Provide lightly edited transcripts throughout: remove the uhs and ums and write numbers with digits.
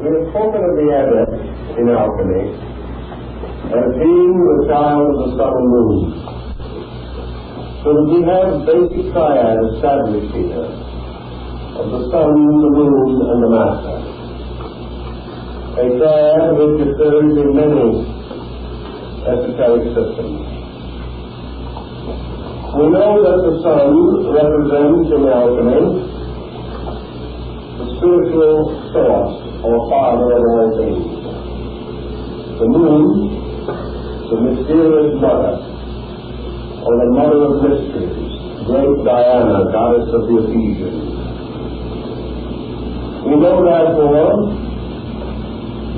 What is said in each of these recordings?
We have spoken of the adept in alchemy as being the child of the sun and moon. So that we have basic triad established here of the sun, the moon, and the master. A triad which occurs in many esoteric systems. We know that the sun represents in alchemy the spiritual source or father of all things. The moon, the mysterious mother, or the mother of mysteries, great Diana, goddess of the Ephesians. We know therefore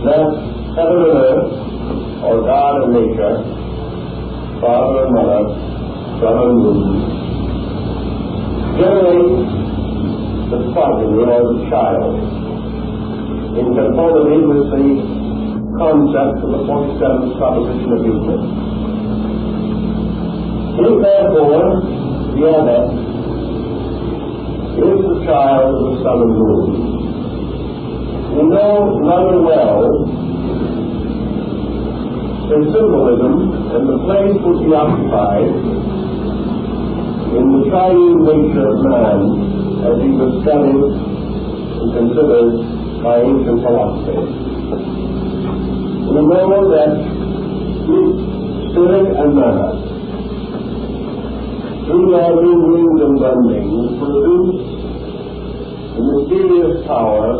that heaven and earth, or God and nature, father and mother, sun and moon, generate the progeny or the child in conformity with the concept of the 47th proposition of Euclid. If therefore the adept is the child of the sun and moon, we know rather well the symbolism and the place which he occupied in the triune nature of man as he was studied and considered by ancient philosophy. We know that spirit and matter, through their minglings and blendings, produce the mysterious power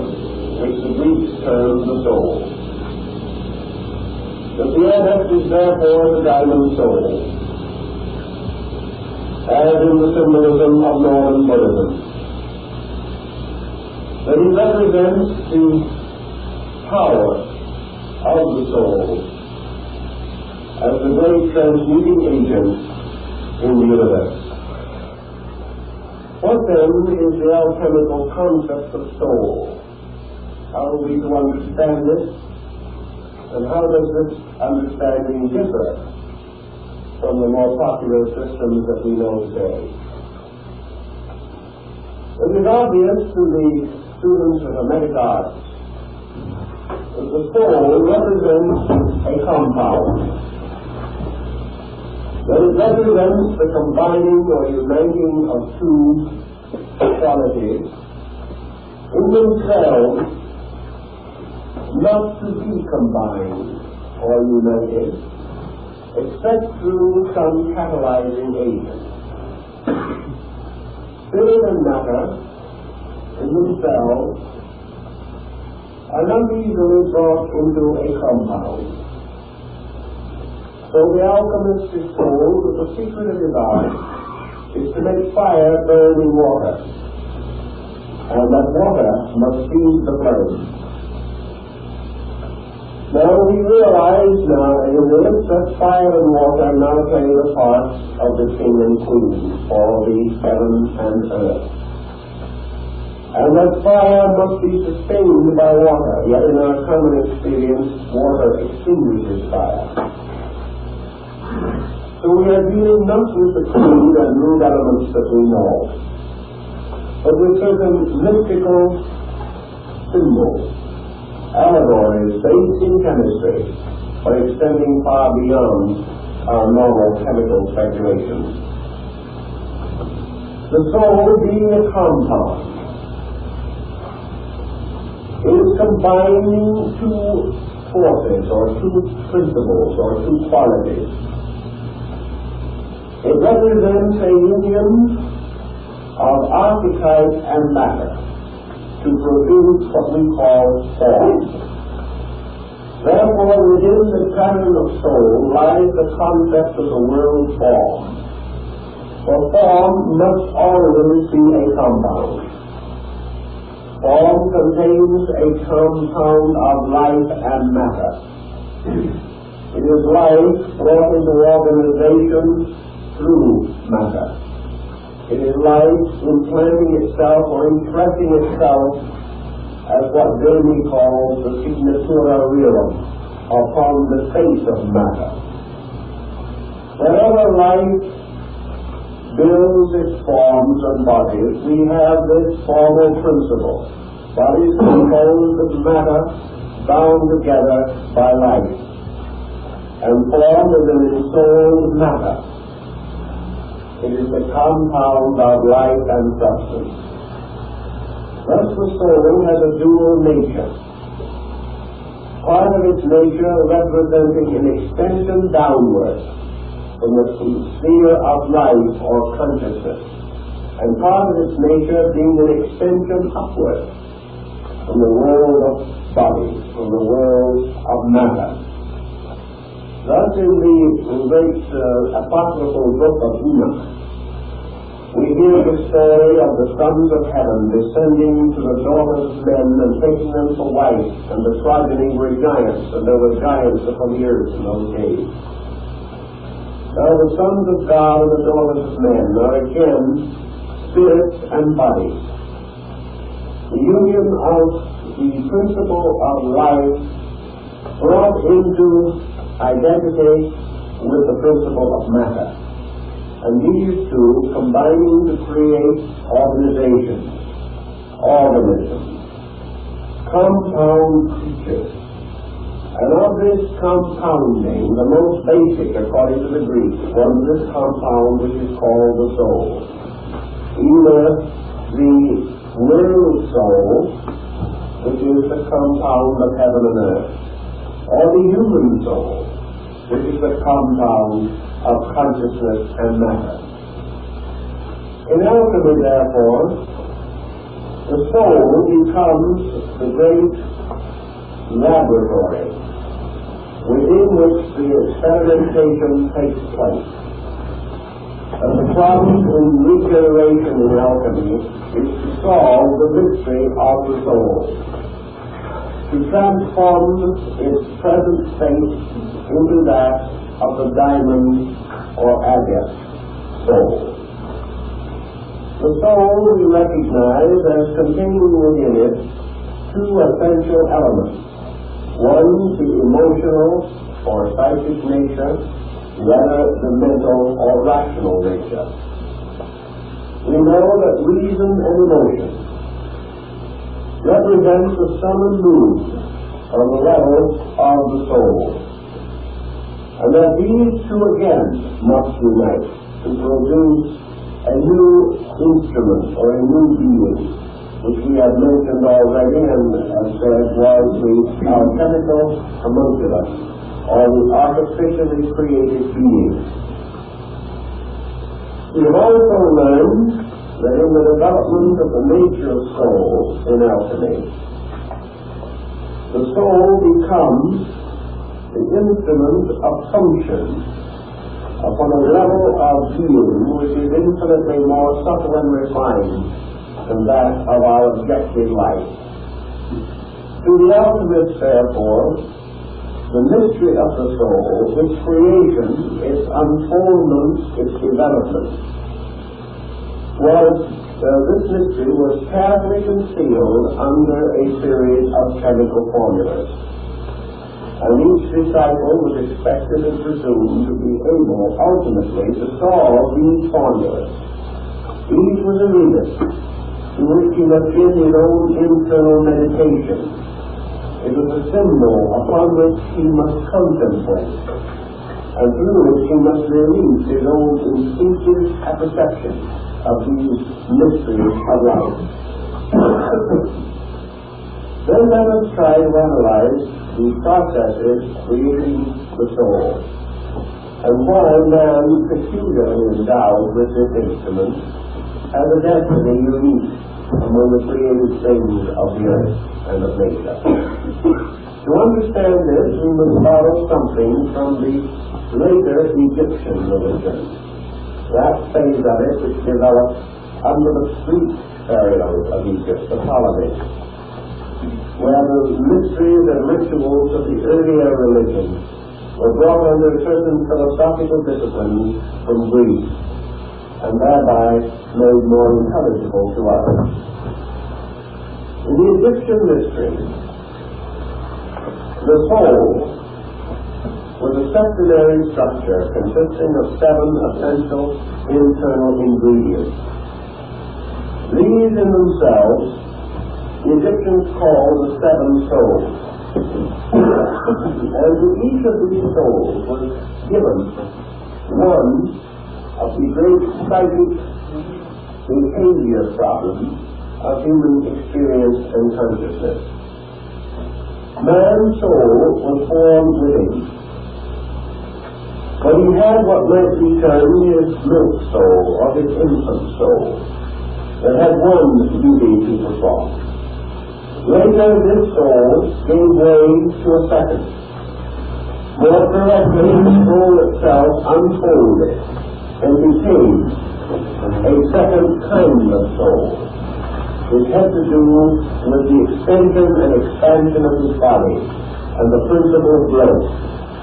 which the Greeks term the soul. That the adept is therefore the diamond soul, as in the symbolism of Northern Buddhism. That he represents the power of the soul as the great transmuting agent in the universe. What then is the alchemical concept of soul? How are we to understand this? And how does this understanding differ from the more popular systems that we know today? It is obvious to the students of Hermetic arts that the soul represents a compound. That it represents the combining or uniting of two qualities in themselves, not to be combined or united, except through some catalyzing agent. Spirit and matter, in themselves, are not easily brought into a compound. So the alchemist is told that the secret of his art is to make fire burn in water, and that water must feed the flame. Now we realize now in this that fire and water now play the part of the king and queen, or the heaven and earth. And that fire must be sustained by water, yet in our common experience, water extinguishes fire. So we are dealing not with the crude and rude elements that we know, but with certain mystical symbols, allegories based in chemistry, but extending far beyond our normal chemical speculations. The soul, being a compound, is combining two forces, or two principles, or two qualities. It represents a union of archetype and matter to produce what we call form. Therefore, within the pattern of soul lies the concept of the world form. For form must always be a compound. Form contains a compound of life and matter. It is life brought into organization through matter. It is life implanting itself or impressing itself as what Jeremy calls the signatura rerum upon the face of matter. Wherever life builds its forms and bodies, we have this formal principle. Bodies composed of matter bound together by life, and form is an ensouled matter. It is the compound of life and substance. Thus the soul has a dual nature. Part of its nature representing an extension downward from the sphere of life or consciousness, and part of its nature being an extension upward from the world of bodies, from the world of matter. Thus in the great apocryphal book of Enoch, we hear the story of the sons of heaven descending to the daughters of men and taking them for wives, and the progeny were giants, and there were giants upon the earth in those days. Now the sons of God and the daughters of men are again spirits and bodies. The union of the principle of life brought into identity with the principle of matter. And these two combining to create organizations, organisms, compound creatures. And of this compounding, the most basic, according to the Greeks, was this compound which is called the soul. Either the world soul, which is the compound of heaven and earth, or the human soul, which is the compound of consciousness and matter. In alchemy, therefore, the soul becomes the great laboratory within which the experimentation takes place. And the problem in regeneration in alchemy is to solve the mystery of the soul, to transform its present state into that of the diamond or agate soul. The soul we recognize as containing within it two essential elements. One, the emotional or psychic nature, the other, the mental or rational nature. We know that reason and emotion represents the sum and mood on the level of the soul, and that these two again must unite to produce a new instrument or a new being, which we have mentioned already and have said was the alchemical homunculus, or the artificially created being. We have also learned that in the development of the nature of souls in alchemy, the soul becomes the instrument of function upon a level of being which is infinitely more subtle and refined than that of our objective life. To the alchemist, therefore, the mystery of the soul, its creation, its unfoldment, its development, this mystery was carefully concealed under a series of chemical formulas. And each disciple was expected and presumed to be able ultimately to solve these formulas. Each was a rebus to which he must give his own internal meditation. It was a symbol upon which he must contemplate, and through which he must release his own instinctive apperception of these mysteries of life. Then let us try to analyze the processes creating the soul, and why man, peculiarly endowed with this instrument, has a destiny unique among the created things of the earth and of nature. To understand this, we must borrow something from the later Egyptian religion, that phase of it which developed under the Greek pharaohs of Egypt, the Ptolemies, where the mysteries and rituals of the earlier religion were brought under certain philosophical disciplines from Greece, and thereby made more intelligible to us. In the Egyptian mystery, the soul was a secondary structure consisting of 7 essential internal ingredients. These in themselves the Egyptians called the 7 souls. And to each of these souls was given one of the great psychic behavior problems of human experience and consciousness. Man's soul was formed within, but he had what might be termed his milk soul or his infant soul that had one duty to perform. Later, this soul gave way to a second. More correctly, the soul itself unfolded and became a second kind of soul, which had to do with the extension and expansion of his body and the principle of growth,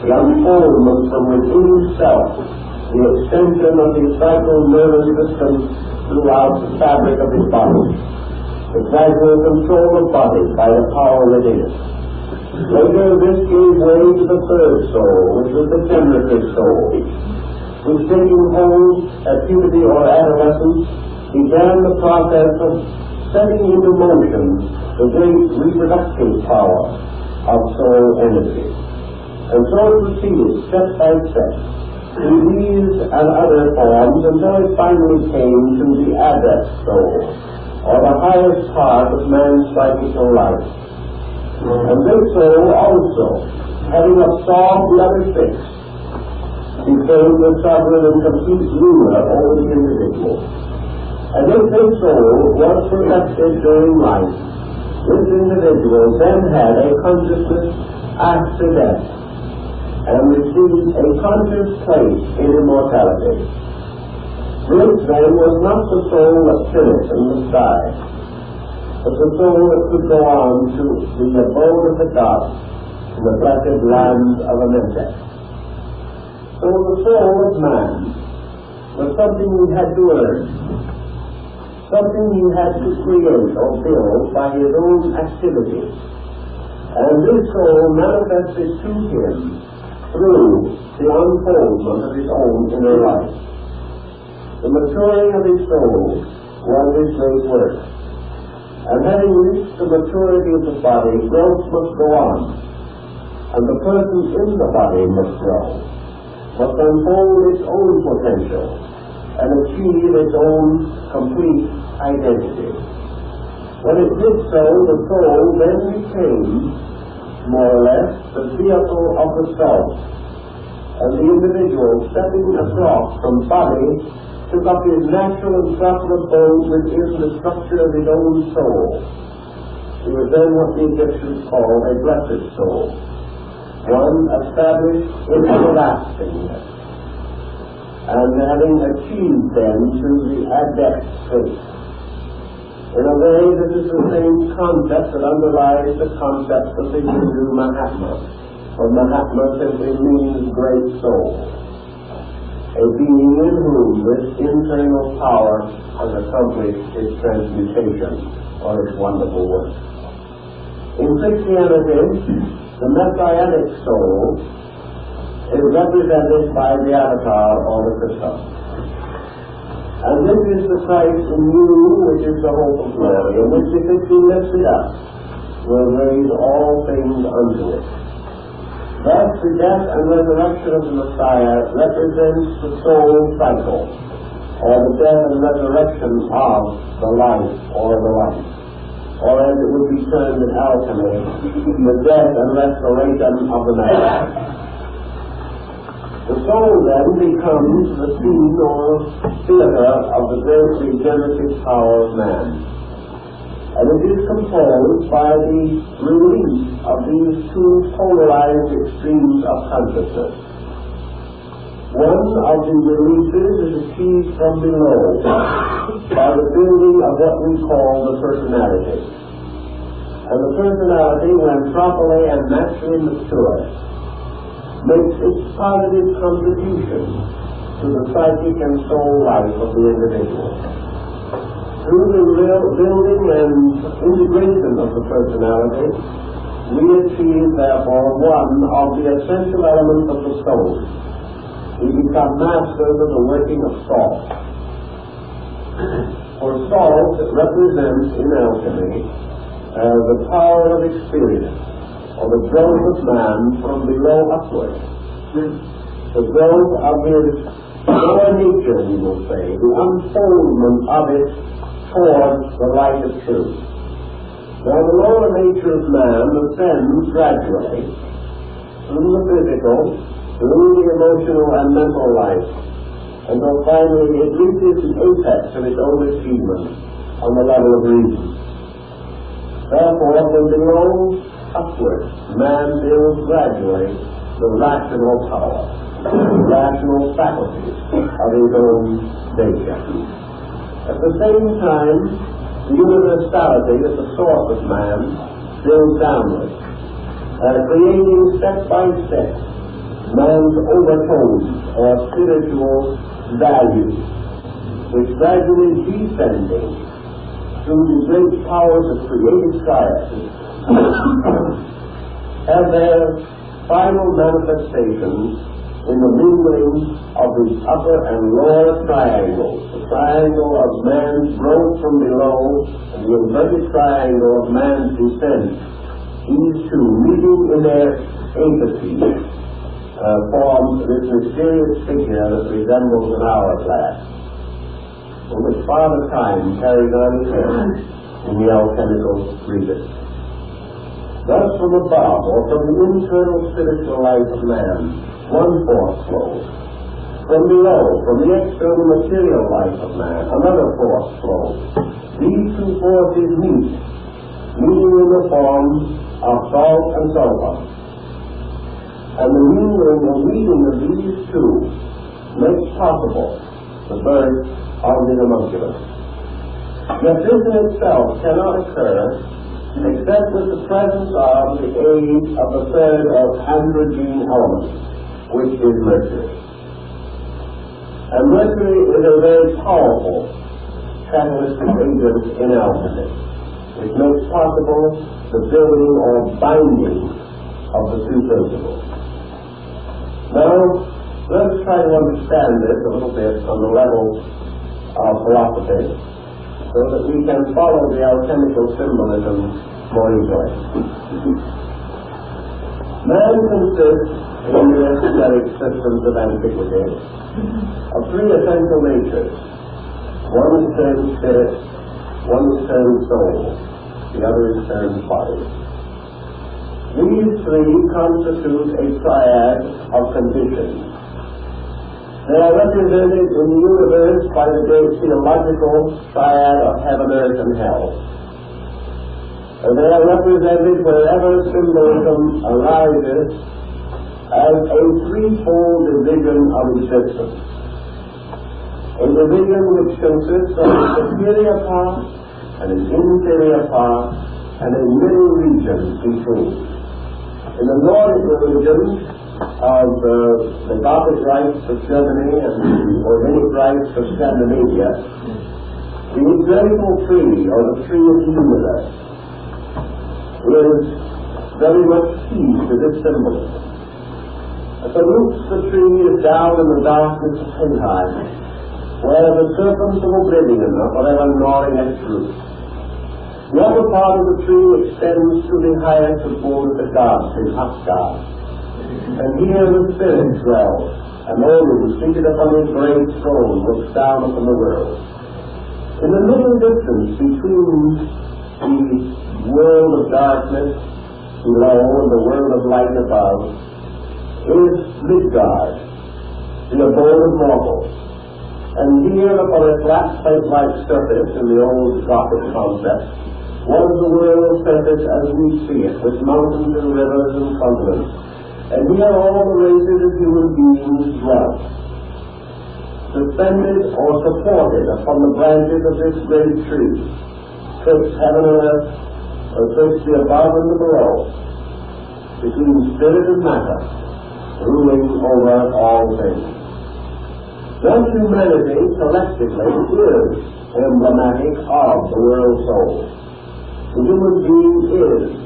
the unfoldment from within himself, the extension of the vital nervous system throughout the fabric of his body, the gradual control of body by the power within it. Later, this gave way to the third soul, which was the generative soul, which, taking hold at puberty or adolescence, began the process of setting into motion the great reproductive power of soul energy. And so it proceeded step by step in these and other forms until it finally came to the adept soul, or the highest part of man's psychical life. And this soul also, having absorbed the other six, became the sovereign and complete ruler over the individual. And if this soul was perfected during life, this individual then had a consciousness after death and received a conscious place in immortality. This then was not the soul that finished in the sky, but the soul that could go on to the abode of the gods in the blessed land of Amentet. So the soul of man was something he had to earn, something he had to create or build by his own activity. And this soul manifested to him through the unfoldment of his own inner life. The maturing of his soul was his great work. And having reached the maturity of the body, growth must go on, and the person in the body must grow, must unfold its own potential and achieve its own complete identity. When it did so, the soul then became, more or less, the vehicle of the self, and the individual, stepping across from body, took up his natural and proper abode within the structure of his own soul. He was then what the Egyptians called a blessed soul, one established in everlastingness, and having achieved then to the adept state. In a way, this is the same concept that underlies the concept of the Hindu Mahatma, for Mahatma simply means great soul, a being in whom this internal power has accomplished its transmutation or its wonderful work. In Christianity, the messianic soul is represented by the avatar or the Christos. And this is the Christ in you, which is the hope of glory, and which, if it be lifted up, will raise all things unto it. Thus, the death and resurrection of the Messiah represents the soul cycle, or the death and resurrection of the life, or the life. Or as it would be termed in alchemy, the death and restoration of the man. The soul then becomes the scene or theater of the great regenerative power of man. And it is composed by the release of these two polarized extremes of consciousness. One of the releases is achieved from below by the building of what we call the personality. And the personality, when properly and naturally mature, makes its positive contribution to the psychic and soul life of the individual. Through the building and integration of the personality, we achieve, therefore, one of the essential elements of the soul. We become masters of the working of salt. For salt represents, in alchemy, the power of experience, or the growth of man from below upward. The growth of his lower nature, we will say, the unfoldment of it towards the light of truth. Now, the lower nature of man ascends gradually through the physical, through the emotional and mental life, until finally it reaches the apex of its own achievement on the level of reason. Therefore, from below upward, man builds gradually the rational power, the rational faculties of his own nature. At the same time, the universality at the source of man builds downward, creating step by step man's overtones or spiritual values, which gradually descending through the great powers of creative sciences have their final manifestations in the mingling of the upper and lower triangles, the triangle of man's growth from below and the inverted triangle of man's descent. These two meeting in their apeces form this mysterious figure that resembles an hourglass, in which Father Time carries on his hand in the alchemical region. Thus, from above, or from the internal spiritual life of man, one force flows. From below, from the external material life of man, another force flows. These two forces meeting in the form of salt and sulfur. And the mingling and meeting of these two makes possible the birth of the homunculus. Yet this in itself cannot occur except with the presence of the aid of the third of androgen element, which is mercury. And mercury is a very powerful catalytic agent in alchemy. It makes possible the building or binding of the two principles. Now, let us try to understand this a little bit on the level of philosophy, so that we can follow the alchemical symbolism more easily. Man consists, in the aesthetic systems of antiquity, of three essential natures. One is termed spirit, one is termed soul, the other is termed body. These three constitute a triad of conditions. They are represented in the universe by the great theological triad of heaven, earth, and hell. And they are represented wherever symbolism arises as a threefold division of existence. A division which consists of a superior part, and an inferior part, and a middle region between. In the Nordic religions of the Gothic rites of Germany and the organic rites of Scandinavia, the eternal tree, or the tree of the universe, is very much key to this symbolism. At the roots the tree is down in the darkness of Henheim, where the serpents of oblivion are forever gnawing at its roots. The other part of the tree extends to the highest abode of the gods, in Asgard. And here the spirit dwells, and Odin, seated upon his great throne, looks down upon the world. In the middle distance between the world of darkness below and the world of light above is Midgard, the abode of mortals. And here upon a flat plate-like surface in the old Gothic concept was the world's surface as we see it, with mountains and rivers and continents. And here all the races of human beings dwelt, suspended or supported upon the branches of this great tree, twixt heaven and earth, or twixt the above and the below, between spirit and matter, ruling over all things. Thus humanity collectively is emblematic of the world soul. The human being is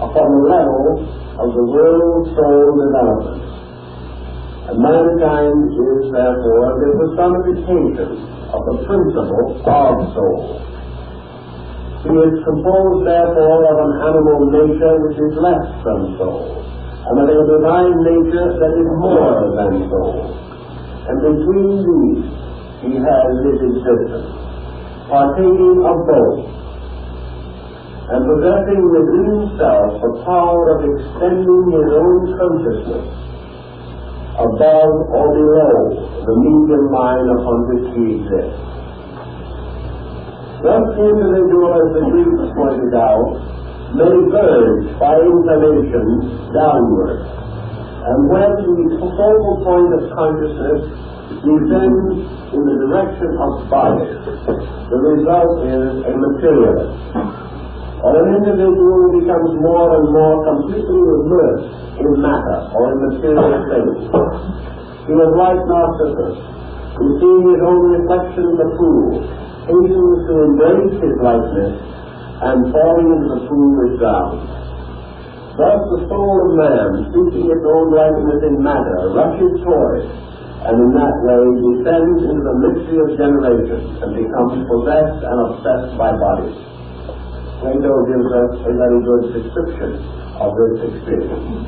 upon the level of the world soul development. And mankind is therefore the personification of the principle of soul. He is composed, therefore, of an animal nature which is less than soul, and of a divine nature that is more than soul. And between these, he has his existence, partaking of both, and possessing within himself the power of extending his own consciousness above or below the medium line upon which he exists. Thus the individual, as the Greeks pointed out, may verge by inclination downward, and when the focal point of consciousness descends in the direction of body, the result is a materialist. Or an individual who becomes more and more completely immersed in matter or in material things. He is like Narcissus, who seeing his own reflection in the pool, hastens to embrace his likeness, and falling into the pool is drowned. Thus the soul of man, seeking its own likeness in matter, rushes toward it, and in that way descends into the mystery of generation, and becomes possessed and obsessed by bodies. Plato gives us a very good description of this experience.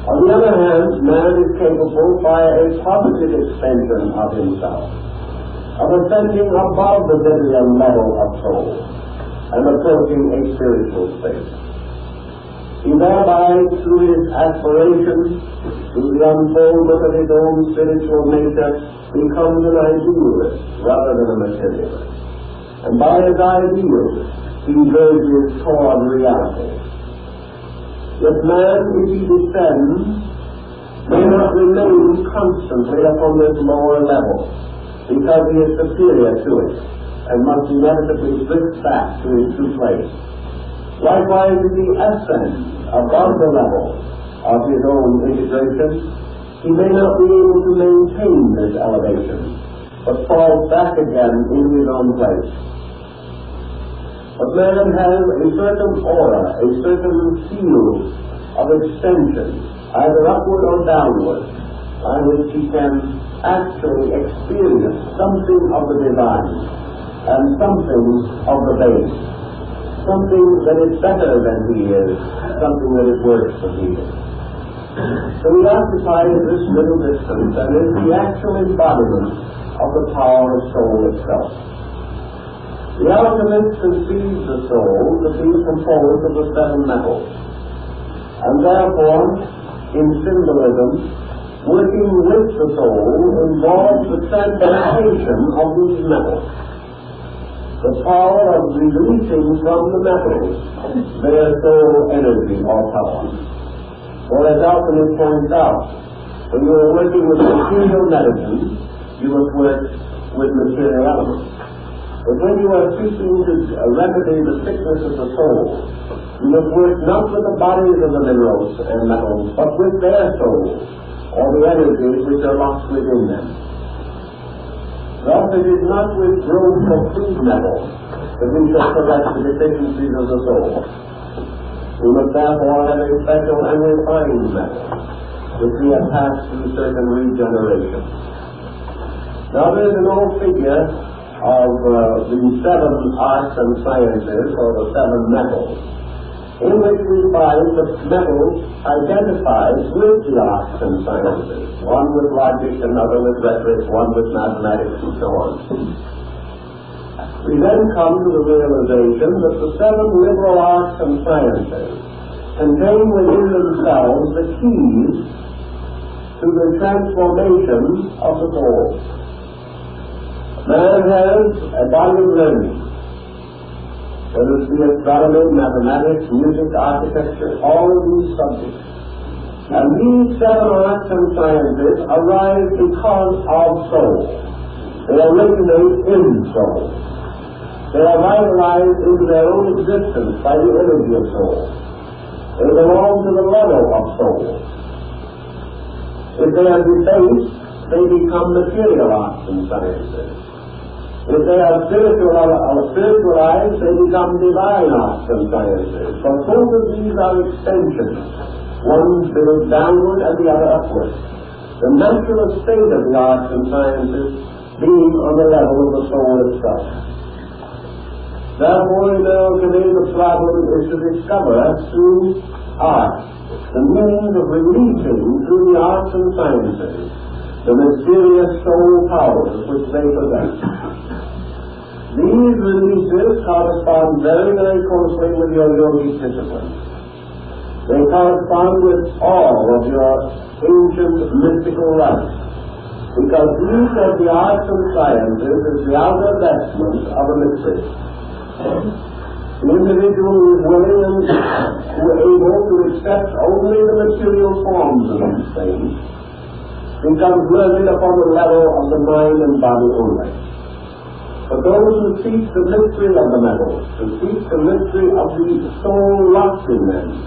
On the other hand, man is capable, by a positive extension of himself, of ascending above the Vivian level of soul and approaching a spiritual state. He thereby, through his aspirations, through the unfoldment of his own spiritual nature, becomes an idealist rather than a materialist. And by his ideals, he verges toward reality. Yet man, if he descends, may not remain constantly upon this lower level, because he is superior to it, and must inevitably drift back to his true place. Likewise, if he ascends above the level of his own integration, he may not be able to maintain this elevation, but falls back again into his own place. But man has a certain aura, a certain field of extension, either upward or downward, by which he can actually experience something of the divine and something of the base, something that is better than he is, something that is worse than he is. So he occupies this middle distance and is the actual embodiment of the power of soul itself. The alchemist conceives the soul to be composed of the seven metals, and therefore, in symbolism, working with the soul involves the transmutation of these metals, the power of releasing from the metals their soul energy or power. For as Alchemy points out, when you are working with material medicine, you must work with material elements. But when you are seeking to remedy the sickness of the soul, you must work not with the bodies of the minerals and metals, but with their souls, or the energies which are locked within them. Thus it is not with growth of food metals that we shall correct the deficiencies of the soul. We must therefore have a special and refined metal, which we have passed through certain regeneration. Now there is an old figure of the seven arts and sciences, or the seven metals, in which we find the metals identified with the arts and sciences, one with logic, another with rhetoric, one with mathematics, and so on. We then come to the realization that the seven liberal arts and sciences contain within themselves the keys to the transformation of the soul. Man has a body of learning, whether it be astronomy, mathematics, music, architecture, all of these subjects. And these seven arts and sciences arise because of soul. They originate in soul. They are vitalized into their own existence by the energy of soul. They belong to the level of soul. If they are debased, they become material arts and sciences. If they are spiritualized, they become divine arts and sciences. But both of these are extensions. One builds downward and the other upward. The natural state of the arts and sciences being on the level of the soul itself. Therefore, in alchemy, the problem is to discover through art the means of releasing through the arts and sciences the mysterious soul powers which they possess. These releases correspond very, very closely with your yogic discipline. They correspond with all of your ancient mystical rites, because each of the arts and sciences is the outer vestment of a mystery. The individual who is willing and who is able to accept only the material forms of these things becomes learned upon the level of the mind and body only. But those who seek the mystery of the metals, who seek the mystery of the soul locked in them,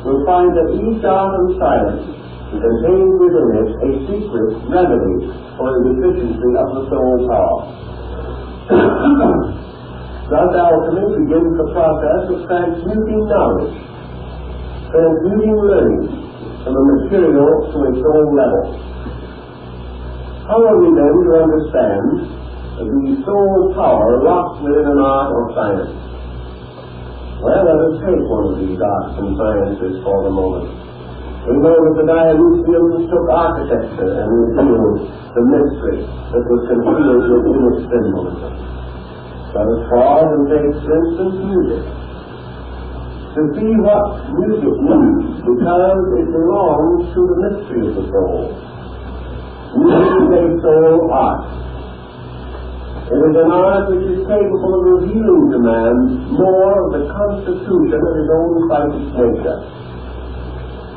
will find that each art and science contains within it a secret remedy for the deficiency of the soul power. Thus, alchemy begins the process of transmuting knowledge, transmuting learning from a material to a soul level. How are we then to understand the soul power locked within an art or science? Well, let us take one of these arts and sciences for the moment. We know that the Dionysians took architecture and revealed the mystery that was concealed within its symbolism. Let us pause and take, for instance, music. To see what music means, because it belongs to the mystery of the soul. Music is a soul art. It is an art which is capable of revealing to man more of the constitution of his own psychic nature.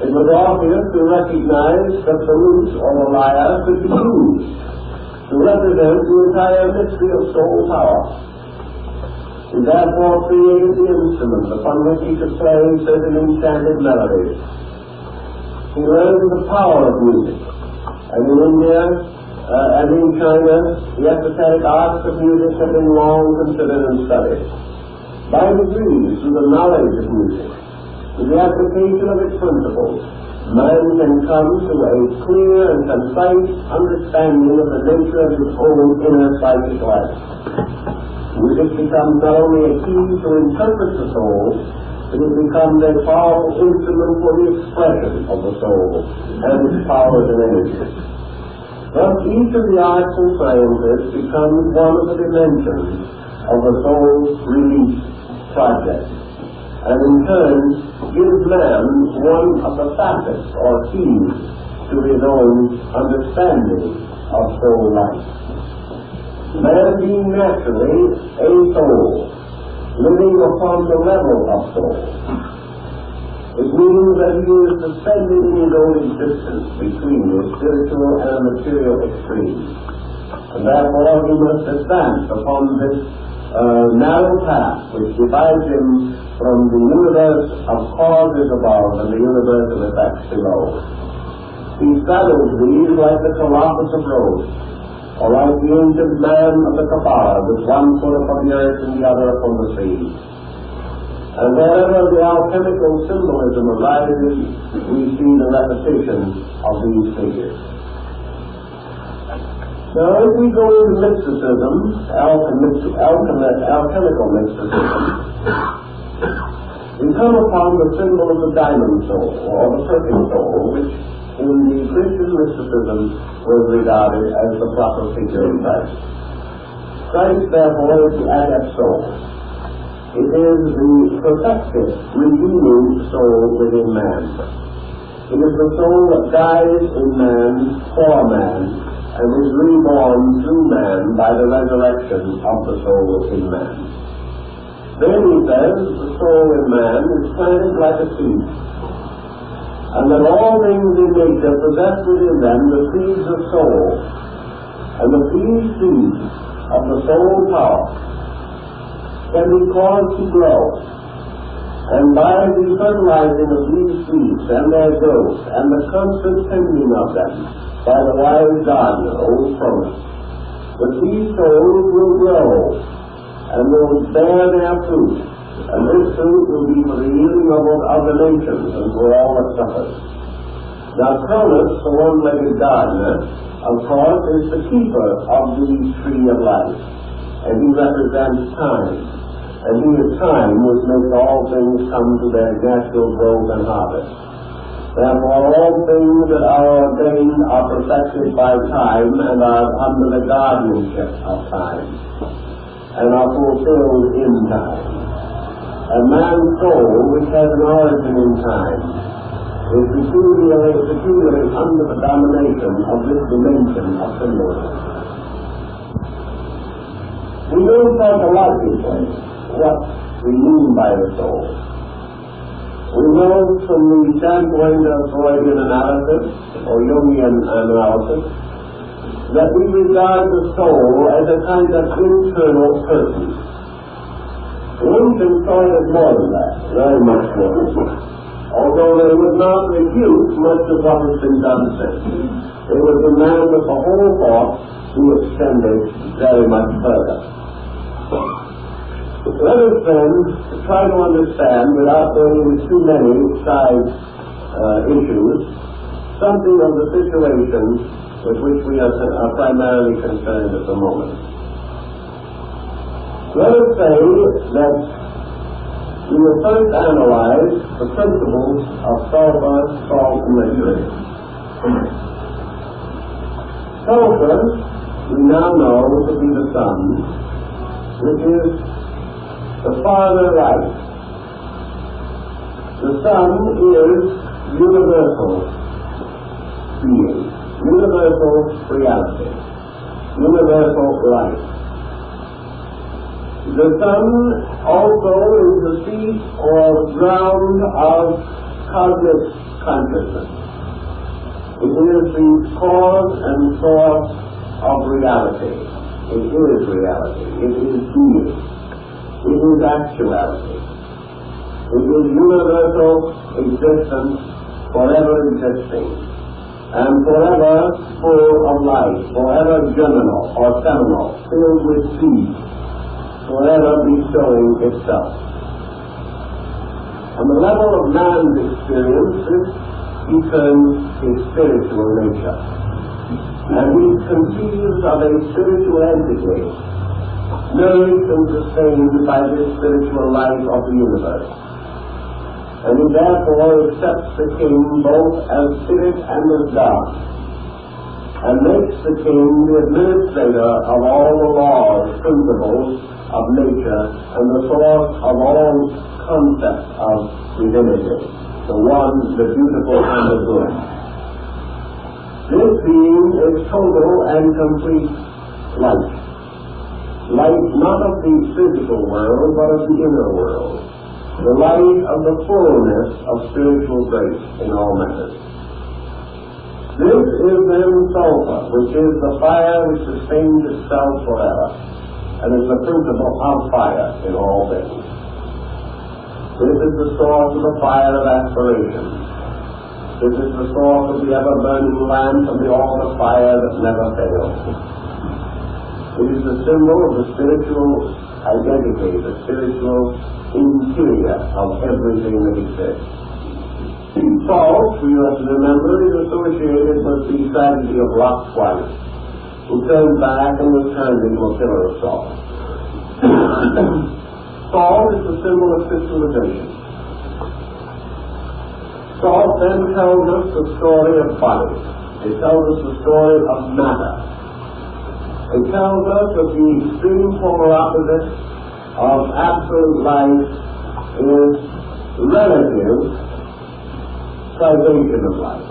It was obvious to recognize that the lute or the lyre could be used to represent the entire mystery of soul power. He therefore created the instrument upon which he could play certain enchanted melodies. He learned the power of music, and in India and in China, the esoteric arts of music have been long considered and studied. By degrees, through the knowledge of music, with the application of its principles, man can come to a clear and concise understanding of the nature of his own inner psychic life. Music becomes not only a key to interpret the soul, but it becomes a powerful instrument for the expression of the soul and its powers and energies. Thus, each of the arts and sciences becomes one of the dimensions of the soul's release project, and in turn gives man one of the facets or keys to his own understanding of soul life. Man being naturally a soul, living upon the level of soul, it means that he is suspended in his own existence between the spiritual and material extremes, and therefore he must advance upon this narrow path which divides him from the universe of causes above and the universe of effects below. He straddles these like the Colossus of Rhodes, or like the ancient man of the Kabbalah, with one foot upon the earth and the other upon the sea. And wherever the alchemical symbolism arises, we see the repetition of these figures. Now, if we go into mysticism, alchemical mysticism, we come upon the symbol of the diamond soul, or the perfect soul, which in the Christian mysticism was regarded as the proper figure of Christ. Christ, therefore, is the adept soul. It is the perfected, redeeming soul within man. It is the soul that dies in man for man, and is reborn through man by the resurrection of the soul in man. Then he says the soul in man is planted like a seed, and that all things in nature possess within them the seeds of soul, and that these seeds of the soul power can be caused to grow, and by the fertilizing of these seeds and their growth, and the constant tending of them by the wise gardener, old Cronus, that these souls will grow and will bear their fruit, and this fruit will be for the healing of the nations and for all that suffers. Now, Cronus, the one-legged gardener, of course, is the keeper of the tree of life, and he represents time. and he is time which makes all things come to their natural growth and harvest. Therefore all things that are ordained are perfected by time and are under the guardianship of time, and are fulfilled in time. And man's soul, which has an origin in time, is peculiarly under the domination of this dimension of symbolism. We know psychologically what we mean by the soul. We know from the standpoint of Freudian analysis or Jungian analysis that we regard the soul as a kind of internal person. Lincoln saw it as more than that, very much more than that. Although they would not refute much of what has been done since. They would demand that the whole thought be extended very much further. Let us then try to understand, without going into too many side issues, something of the situation with which we are primarily concerned at the moment. Let us say that we will first analyze the principles of sulfur, salt, and mercury. Sulfur, we now know to be the sun, which is the farther light. The sun is universal being, universal reality, universal light. The sun also is the seat or ground of cosmic consciousness. It is the cause and source of reality. It is reality. It is being. It is actuality. It is universal existence, forever existing, and forever full of life, forever germinal or seminal, filled with seed, forever bestowing itself. On the level of man's experiences, he turns his spiritual nature, and he conceives of a spiritual entity, nourished and sustained by this spiritual life of the universe. And he therefore accepts the king both as spirit and as God, and makes the king the administrator of all the laws, principles of nature, and the source of all concepts of divinity, the one, the beautiful, and the good. This being is total and complete light. Light not of the physical world, but of the inner world. The light of the fullness of spiritual grace in all matters. This is then sulfur, which is the fire which sustains itself forever, and is the principle of fire in all things. This is the source of the fire of aspiration. This is the source of the ever-burning lamp of the altar fire that never fails. It is the symbol of the spiritual identity, the spiritual interior of everything that exists. Salt, we have to remember, is associated with the tragedy of Lot's wife, who turned back and was turned into a pillar of salt. Salt is the symbol of crystallization. Salt then tells us the story of bodies. It tells us the story of matter. It tells us that the extreme polar opposite of absolute life is relative privation of life.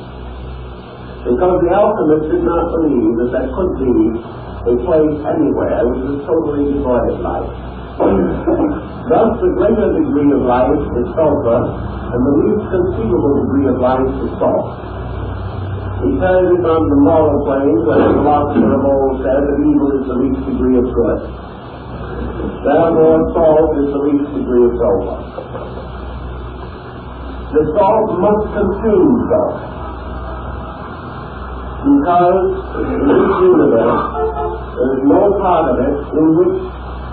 Because the alchemists did not believe that there could be a place anywhere which was totally devoid of life. Thus, the greater degree of life is sulfur, and the least conceivable degree of life is salt. He carries it on the moral plane, where the philosopher of old said that evil is the least degree of good. Therefore, salt is the least degree of sulfur. The salt must consume salt, because in this universe there is no part of it in which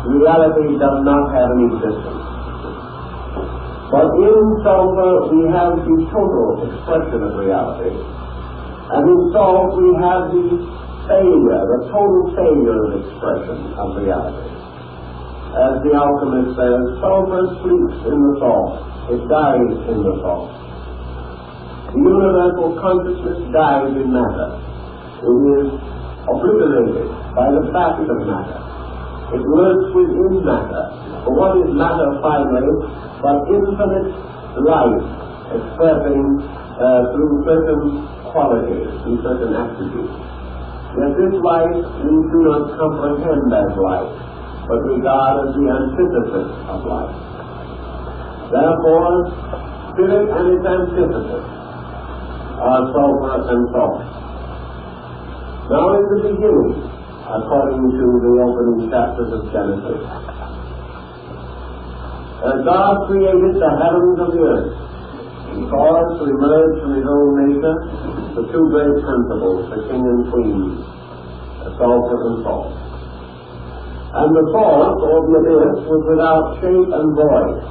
reality does not have an existence. But in sulfur we have the total expression of reality, and in salt we have the failure, the total failure of expression of reality. as the alchemist says, sulfur sleeps in the salt. It dies in the salt. The universal consciousness dies in matter. It is obliterated by the fact of matter. It lurks within matter. For what is matter finally but infinite life expressing through certain qualities, through certain attributes. Yet this life we do not comprehend as life, but regard as the antithesis of life. Therefore, spirit and its antithesis are sulfur and salt. Now in the beginning, according to the opening chapters of Genesis, God created the heavens and the earth. He caused to emerge from his own nature the two great principles, the king and queen, the sulfur and salt. And the salt, or the abyss, was without shape and void.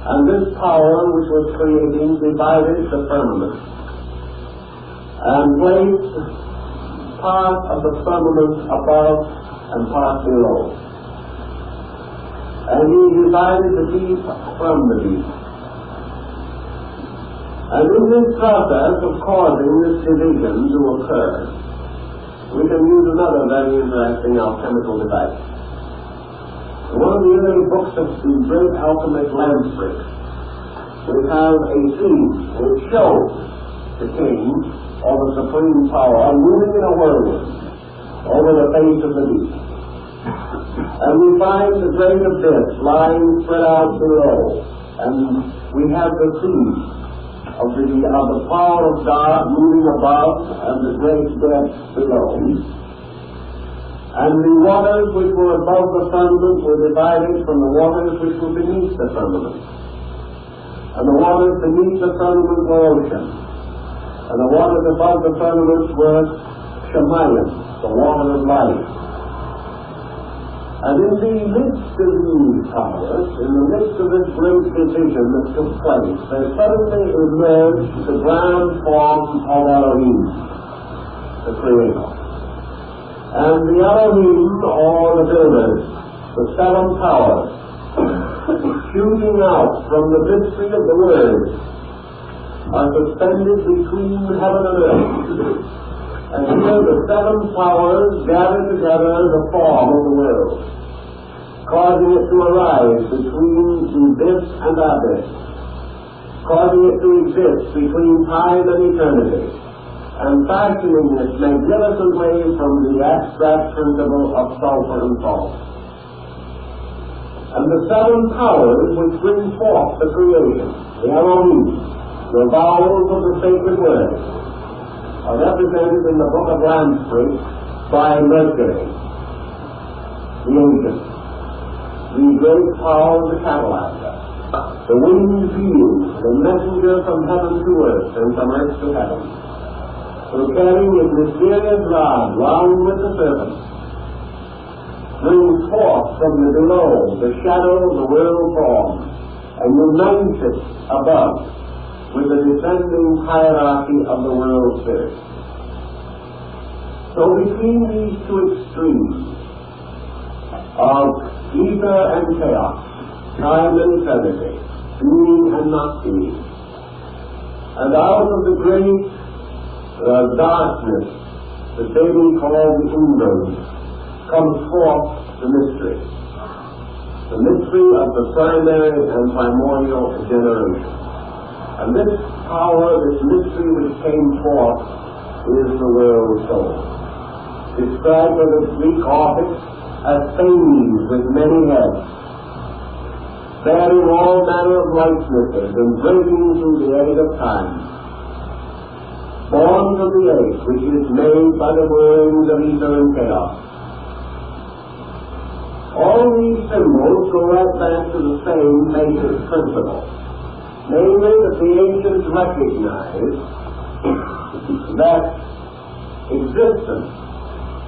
And this power which was creating divided the firmament and placed part of the firmament above and part below. And he divided the deep from the deep. And in this process of causing this division to occur, we can use another very interesting alchemical device. In one of the early books of the great alchemist Lamprey, we have a scene which shows the king, or the supreme power, moving in a whirlwind over the face of the deep. And we find the great abyss lying spread out below, and we have the scene of the power of God moving above and the great depths below. And the waters which were above the firmament were divided from the waters which were beneath the firmament. And the waters beneath the firmament were ocean. And the waters above the firmament were Shemayim, the water of life. And in the midst of these powers, in the midst of this great division that took place, there suddenly emerged the grand form of Elohim, the Creator. And the Elohim, or the builders, the seven powers, shooting out from the mystery of the Word, are suspended between heaven and earth. And here the seven powers gather together the form of the world, causing it to arise between the abyss and abyss, causing it to exist between time and eternity, and fashioning it magnificently from the abstract principle of sulfur and salt. And the seven powers which bring forth the creation, the Elohim, the vowels of the sacred word, are represented in the book of Lamprey by Mercury, the ancient, the great power of the catalizer, the winged being, the messenger from heaven to earth and from earth to heaven, who carrying his mysterious rod wound with the serpent, brings forth from the below the shadow of the world form and unites it above with the descending hierarchy of the world spirit. So between these two extremes of ether and chaos, time and eternity, being and not being, and out of the great darkness that David called the Umbra, comes forth the mystery of the primary and primordial generation. And this power, this mystery which came forth, is the world soul, described by the Greek authors as things with many heads, bearing all manner of likenesses and breaking through the age of time, born from the age which is made by the worms of ether and chaos. All these symbols go right back to the same basic principle, namely that the ancients recognized that existence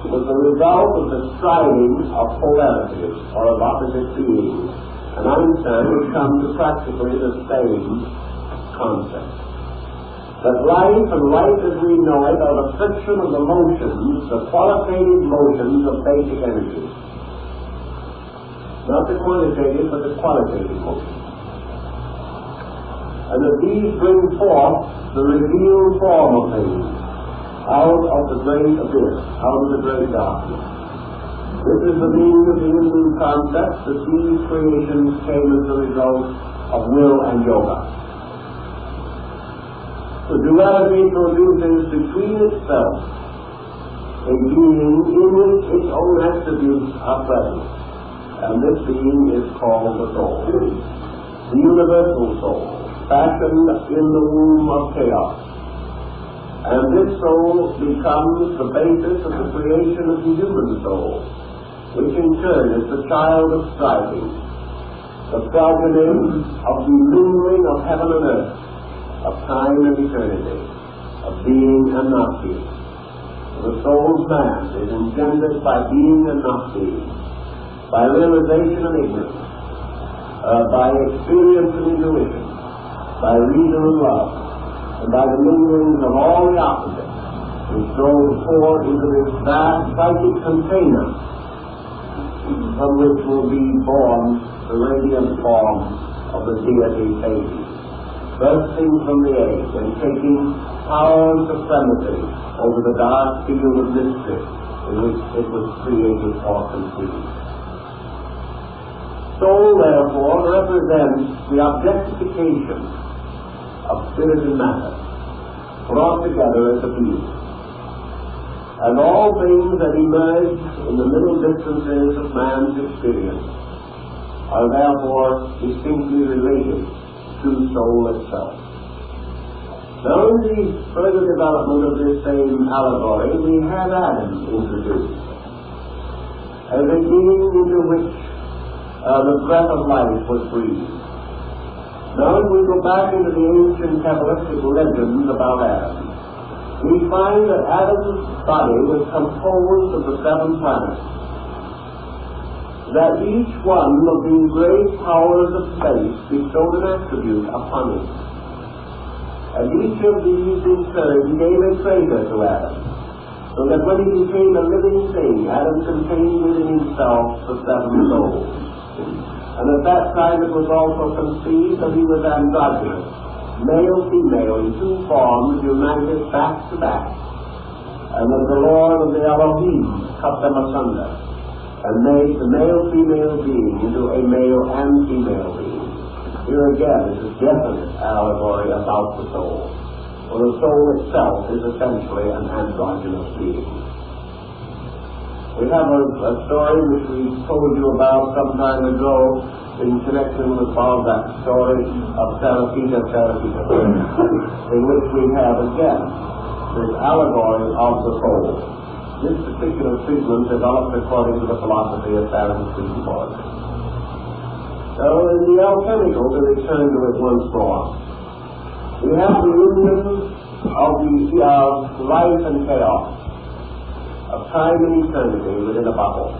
was the result of the striving of polarities, or of opposite beings. And Einstein has come to practically the same concept. That life and life as we know it are the friction of the motions, the qualitative motions of basic energies. not the quantitative but the qualitative motion. And that these bring forth the revealed form of things out of the great abyss, out of the great darkness. This is the meaning of the Hindu concept that these creations came as a result of will and yoga. The duality produces between itself a being in which its own attributes are present, and this being is called the soul, the universal soul, fashioned in the womb of chaos. And this soul becomes the basis of the creation of the human soul, which in turn is the child of striving, the progeny of the mingling of heaven and earth, of time and eternity, of being and not being. The soul's man is engendered by being and not being, by realization and ignorance, by experience and intuition, by reason and love, and by the mingling of all the opposites, which goes forth into this vast psychic container from which will be born the radiant form of the deity Hades, bursting from the age and taking power and supremacy over the dark field of mystery in which it was created or conceived. Soul, therefore, represents the objectification of spirit and matter, brought together as a being. And all things that emerge in the middle distances of man's experience are therefore distinctly related to soul itself. Now, in the further development of this same allegory, we have Adam introduced as a being into which the breath of life was breathed. Now, if we go back into the ancient Kabbalistic legends about Adam, we find that Adam's body was composed of the 7 planets, that each one of these great powers of space bestowed an attribute upon him. And each of these in turn gave a traitor to Adam, so that when he became a living thing, Adam contained within himself the 7 souls. And at that time it was also conceived that he was androgynous, male-female in 2 forms united back to back, and that the Lord of the Elohim cut them asunder, and made the male-female being into a male and female being. Here again is a definite allegory about the soul, for the soul itself is essentially an androgynous being. We have a story which we told you about some time ago in connection with Balzac's story of Sarapita, in which we have again this allegory of the soul. This particular treatment developed according to the philosophy of Baron Swedenborg. So in the alchemical, to return to it once more, we have the union of the life and chaos, of time and eternity within a bubble.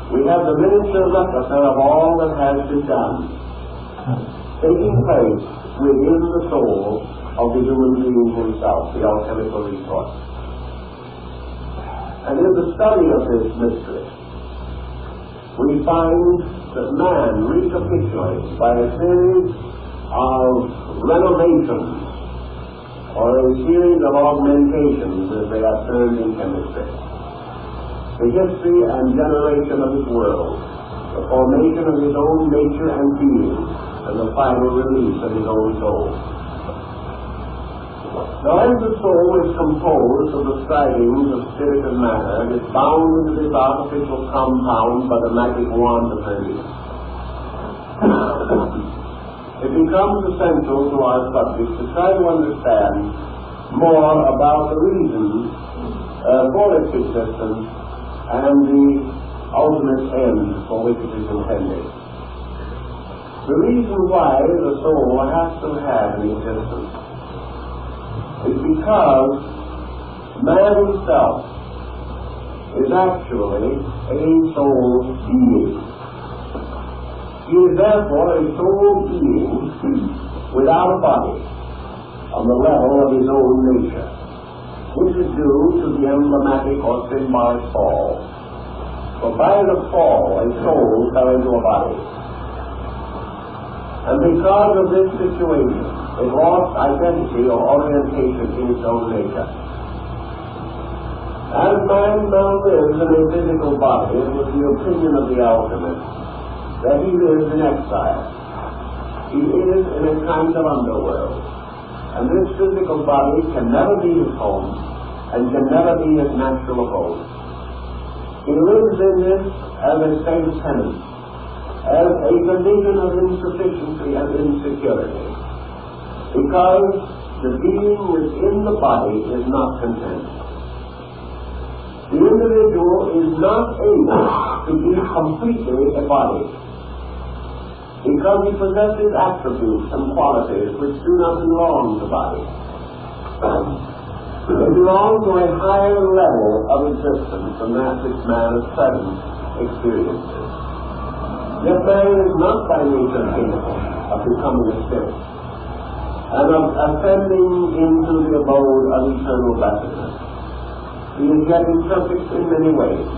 We have the miniature replica of all that has been done, taking place within the soul of the human being himself, the alchemical resource. And in the study of this mystery, we find that man recapitulates by a series of renovations or a series of augmentations, as they are termed in chemistry, the history and generation of his world, the formation of his own nature and being, and the final release of his own soul. Now, as the soul is composed of the strivings of spirit and matter, and is bound into this artificial compound by the magic wand of Hermes, it becomes essential to our subject to try to understand more about the reasons for its existence and the ultimate end for which it is intended. The reason why the soul has to have an existence is because man himself is actually a soul being. He is therefore a soul being without a body on the level of his own nature. This is due to the emblematic or symbolic fall. For by the fall, a soul fell into a body. And because of this situation, it lost identity or orientation in its own nature. As man now lives in a physical body, it was the opinion of the alchemist that he lives in exile. He is in a kind of underworld. And this physical body can never be his home and can never be his natural abode. He lives in this as a state of penance, as a condition of insufficiency and insecurity, because the being within the body is not content. The individual is not able to be completely a body, because he possesses attributes and qualities which do not belong to the body. They belong to a higher level of existence than that which man at present experiences. Yet man is not by nature capable of becoming a spirit and of ascending into the abode of eternal blessedness. He is yet imperfect in many ways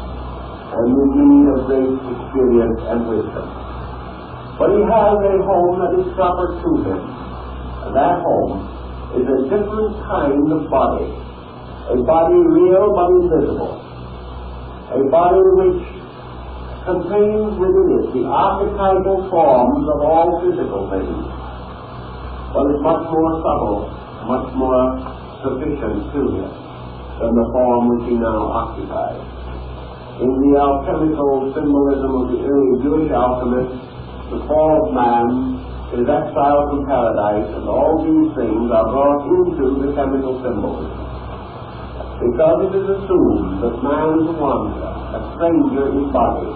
and in need of great experience and wisdom. But he has a home that is proper to him, and that home is a different kind of body, a body real but invisible, a body which contains within it the archetypal forms of all physical things, but is much more subtle, much more sufficient to him than the form which he now occupies. In the alchemical symbolism of the early Jewish alchemists, the fall of man, his exile from paradise, and all these things are brought into the chemical symbolism. Because it is assumed that man is a wanderer, a stranger in body,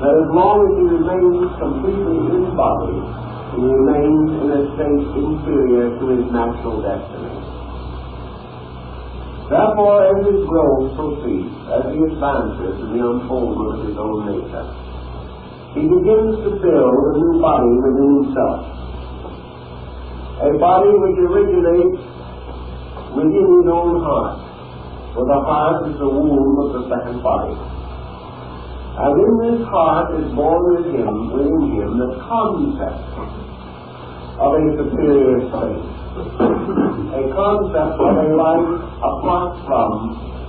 that as long as he remains completely in body, he remains in a state inferior to his natural destiny. Therefore, as his growth proceeds, as he advances in the unfoldment of his own nature, he begins to build a new body within himself. A body which originates within his own heart, for the heart is the womb of the second body. And in this heart is born within him the concept of a superior state, a concept of a life apart from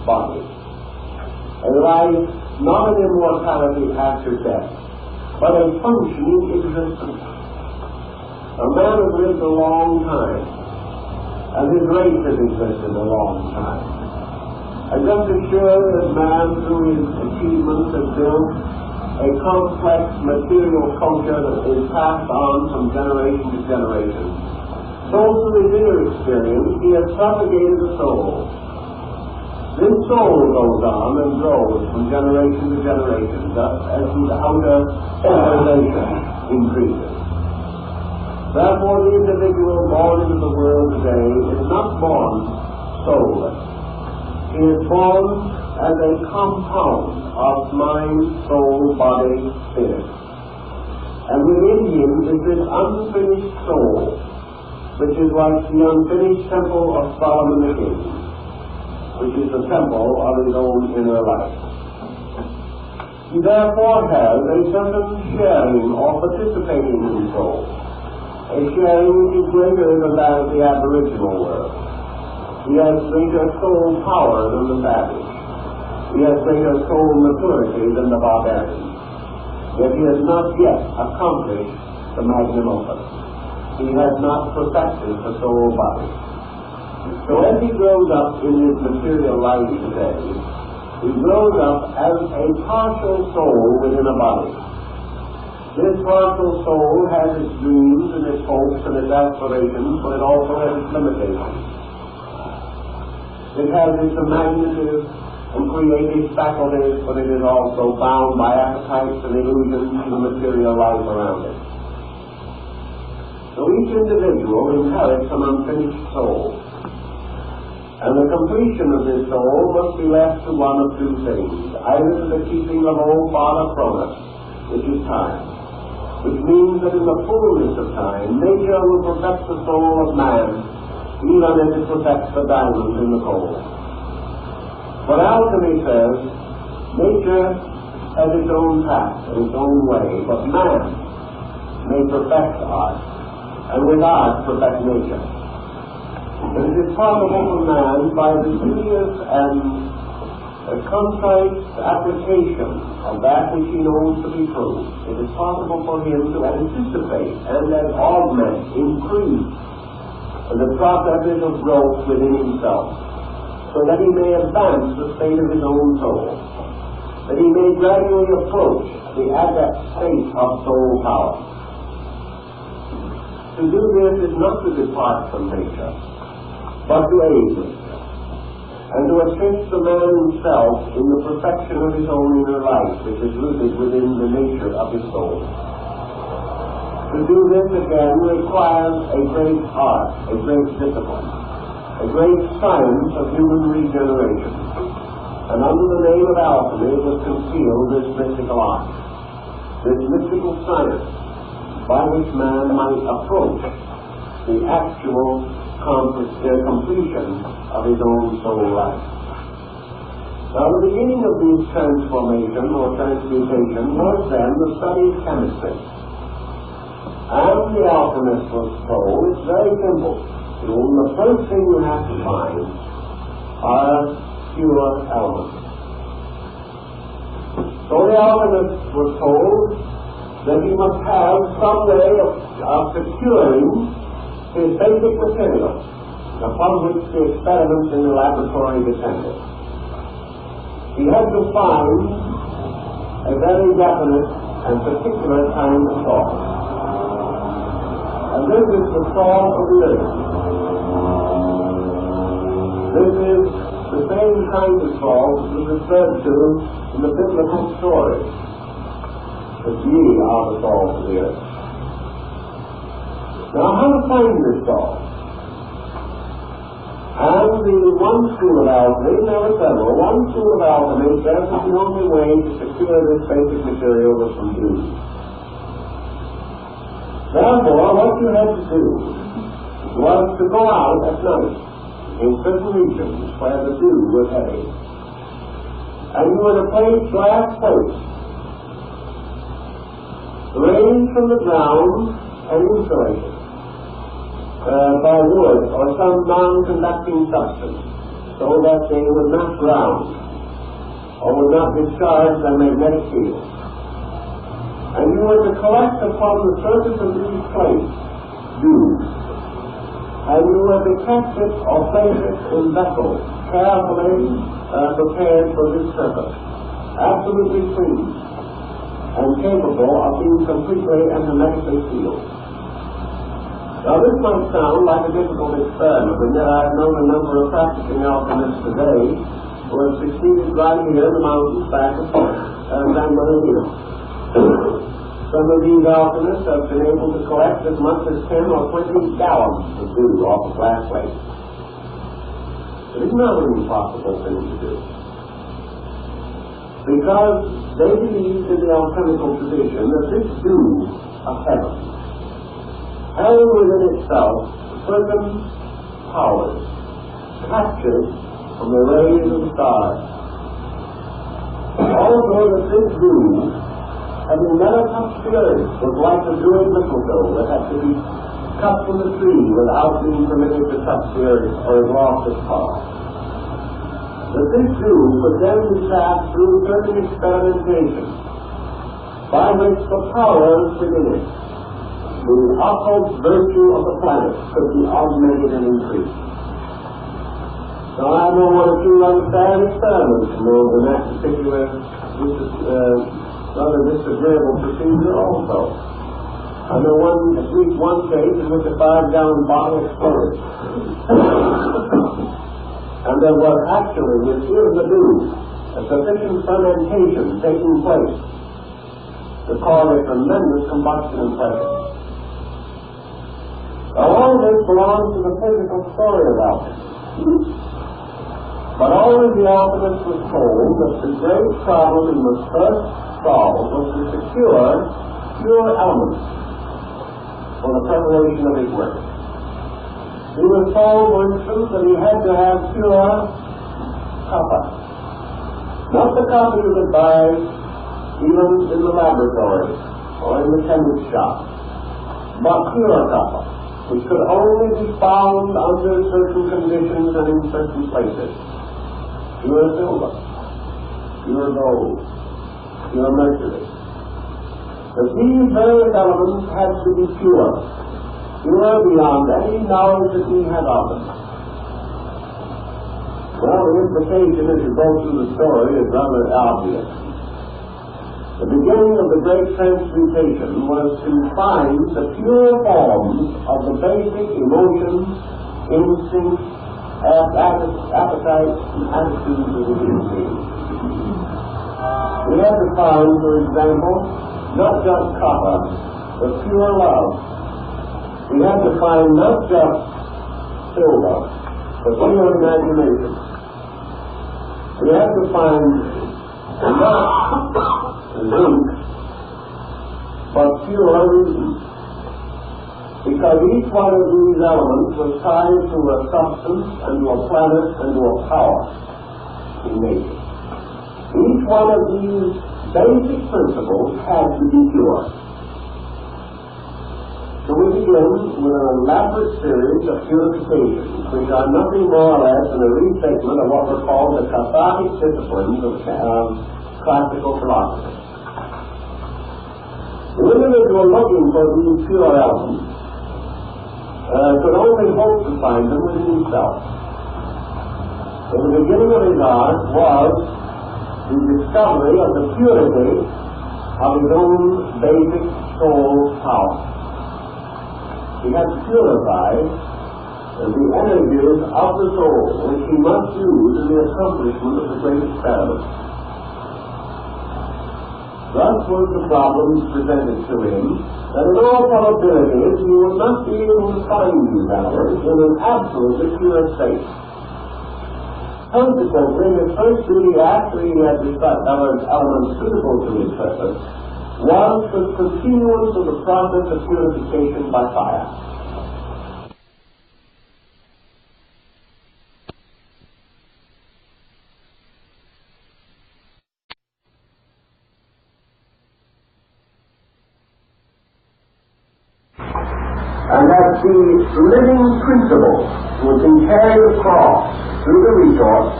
body, a life not an immortality after death, but a functioning existence. A man has lived a long time, and his race has existed a long time. And just as sure as man, through his achievements, has built a complex material culture that is passed on from generation to generation, so through his inner experience, he has propagated the soul. This soul goes on and grows from generation to generation, thus as his outer civilization increases. Therefore, the individual born into the world today is not born soulless. He is born as a compound of mind, soul, body, spirit. And within him is this unfinished soul, which is like the unfinished temple of Solomon the King, which is the temple of his own inner life. He therefore has a certain sharing or participating in the soul, a sharing which is greater than that of the aboriginal world. He has greater soul power than the savage. He has greater soul maturity than the barbarian. Yet he has not yet accomplished the magnum opus. He has not perfected the soul body. So as he grows up in his material life today, he grows up as a partial soul within a body. This partial soul has its dreams and its hopes and its aspirations, but it also has its limitations. It has its imaginative and creative faculties, but it is also bound by appetites and illusions to the material life around it. So each individual inherits an unfinished soul. And the completion of this soul must be left to one of two things, either to the keeping of old Father Cronus, which is time, which means that in the fullness of time, nature will perfect the soul of man, even as it perfects the diamond in the coal. But alchemy says, nature has its own path and its own way, but man may perfect art, and with art perfect nature. It is possible for man, by the studious and concise application of that which he knows to be true, it is possible for him to anticipate and then augment, increase the processes of growth within himself, so that he may advance the state of his own soul, that he may gradually approach the adept state of soul power. To do this is not to depart from nature, but to aid nature, and to assist the man himself in the perfection of his own inner life, which is rooted within the nature of his soul. To do this again requires a great art, a great discipline, a great science of human regeneration. And under the name of alchemy was concealed this mystical art, this mystical science by which man might approach the actual completion of his own soul life. Now, the beginning of this transformation or transmutation was then the study of chemistry. And the alchemist was told, it's very simple. The first thing you have to find are pure elements. So the alchemist was told that he must have some way of securing his basic material upon which the experiments in the laboratory depended. He had to find a very definite and particular kind of salt. And this is the salt of the earth. This is the same kind of salt that is referred to in the biblical story. That ye are the salt of the earth. Now, how to find this salt? And the one school of alchemy, there were several, one school of alchemy says that the only way to secure this basic material was from dew. Therefore, what you had to do was to go out at night in certain regions where the dew was heavy. And you were to place glass plates raised from the ground and insulated by wood or some non-conducting substance, so that they would not ground or would not discharge their magnetic field. And you were to collect upon the surface of these plates dew, and you were to catch it or place it in vessels carefully prepared for this purpose, absolutely clean and capable of being completely and hermetically sealed. Now, this might sound like a difficult experiment, and yet I've known a number of practicing alchemists today who have succeeded right here in the mountains back of San Bernardino. Some of these alchemists have been able to collect as much as 10 or 20 gallons of dew off a glass plate. It is not an impossible thing to do, because they believed in the alchemical tradition that this dew of heaven held within itself certain powers captured from the rays of the stars. Also that this dew, having never touched the earth, was like the dew of mistletoe that had to be cut from the tree without being permitted to touch the earth or it lost its power. That this dew could then be passed through certain experimentation by which the powers within it, the occult virtue of the planet, could be augmented and increased. Now, I know one or two understand experiments involved in that particular rather disagreeable procedure also. I know at least one case in which a 5-gallon bottle exploded. And there was actually, within the dew, a sufficient fermentation taking place to cause a tremendous combustion and pressure. Now, all this belongs to the physical story of alchemy. But always the alchemist was told that the great problem he must first solve was to secure pure elements for the preparation of his work. He was told, for instance, that he had to have pure copper. Not the copper you would buy even in the laboratory or in the chemist's shop, but pure copper, which could only be found under certain conditions and in certain places. Pure silver, pure gold, pure mercury. But these various elements had to be pure beyond any knowledge that we have of them. Well, the implication as you go through the story is rather obvious. The beginning of the great transmutation was to find the pure forms of the basic emotions, instincts, appetites, and attitudes of the human being. We have to find, for example, not just copper, but pure love. We have to find not just silver, but pure imagination. We have to find not zinc, but pure reason. Because each one of these elements was tied to a substance and to a planet and to a power in nature. Each one of these basic principles had to be pure. So we begin with an elaborate series of purifications, which are nothing more or less than a restatement of what were called the cathartic disciplines of classical philosophy. The individual looking for these pure elements could only hope to find them within himself. So the beginning of his art was the discovery of the purity of his own basic soul power. He had to purify the energies of the soul, which he must use in the accomplishment of the great experiment. Thus was the problem presented to him, that in all probability he would not be able to find these elements in an absolutely pure state. Consequently, his first duty after he had discovered elements suitable to his purpose was the continuance of the process of purification by fire. And that the living principle would be carried across through the resource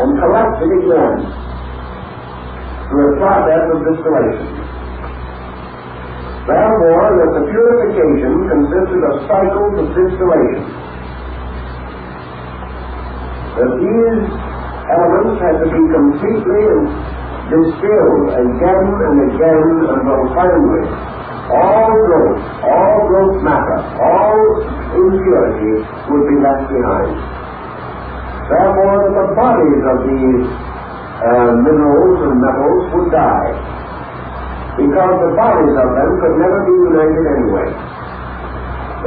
and collected again through a process of distillation. Therefore, that the purification consisted of cycles of distillation. That these elements had to be completely distilled again and again until finally all growth matter, all impurities would be left behind. Therefore, that the bodies of these minerals and metals would die, because the bodies of them could never be united anyway.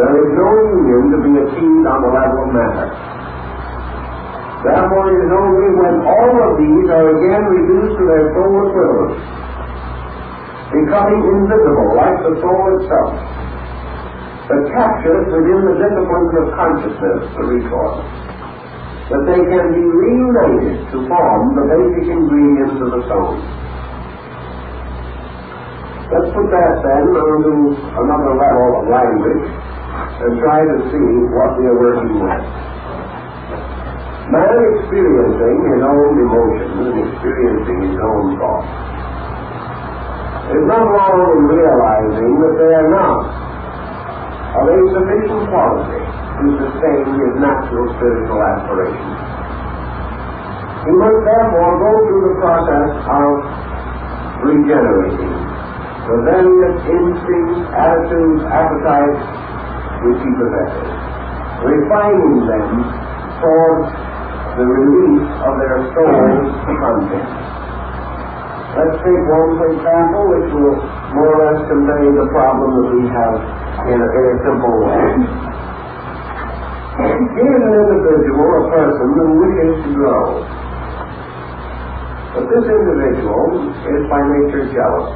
There is no union to be achieved on the level of matter. Therefore, it is only when all of these are again reduced to their soul equivalent, becoming invisible like the soul itself, that captures within the disciplines of consciousness the resource, that they can be reunited to form the basic ingredients of the soul. Let's put that then onto another level of language and try to see what we are working with. Man experiencing his own emotions and experiencing his own thoughts is not long in realizing that they are not of a sufficient quality to sustain his natural spiritual aspirations. He must therefore go through the process of regenerating the various instincts, attitudes, appetites which he possesses, refining them towards the release of their soul's content. Let's take one, for example, which will more or less convey the problem that we have in a very simple way. Here's an individual, a person who wishes to grow. But this individual is by nature jealous.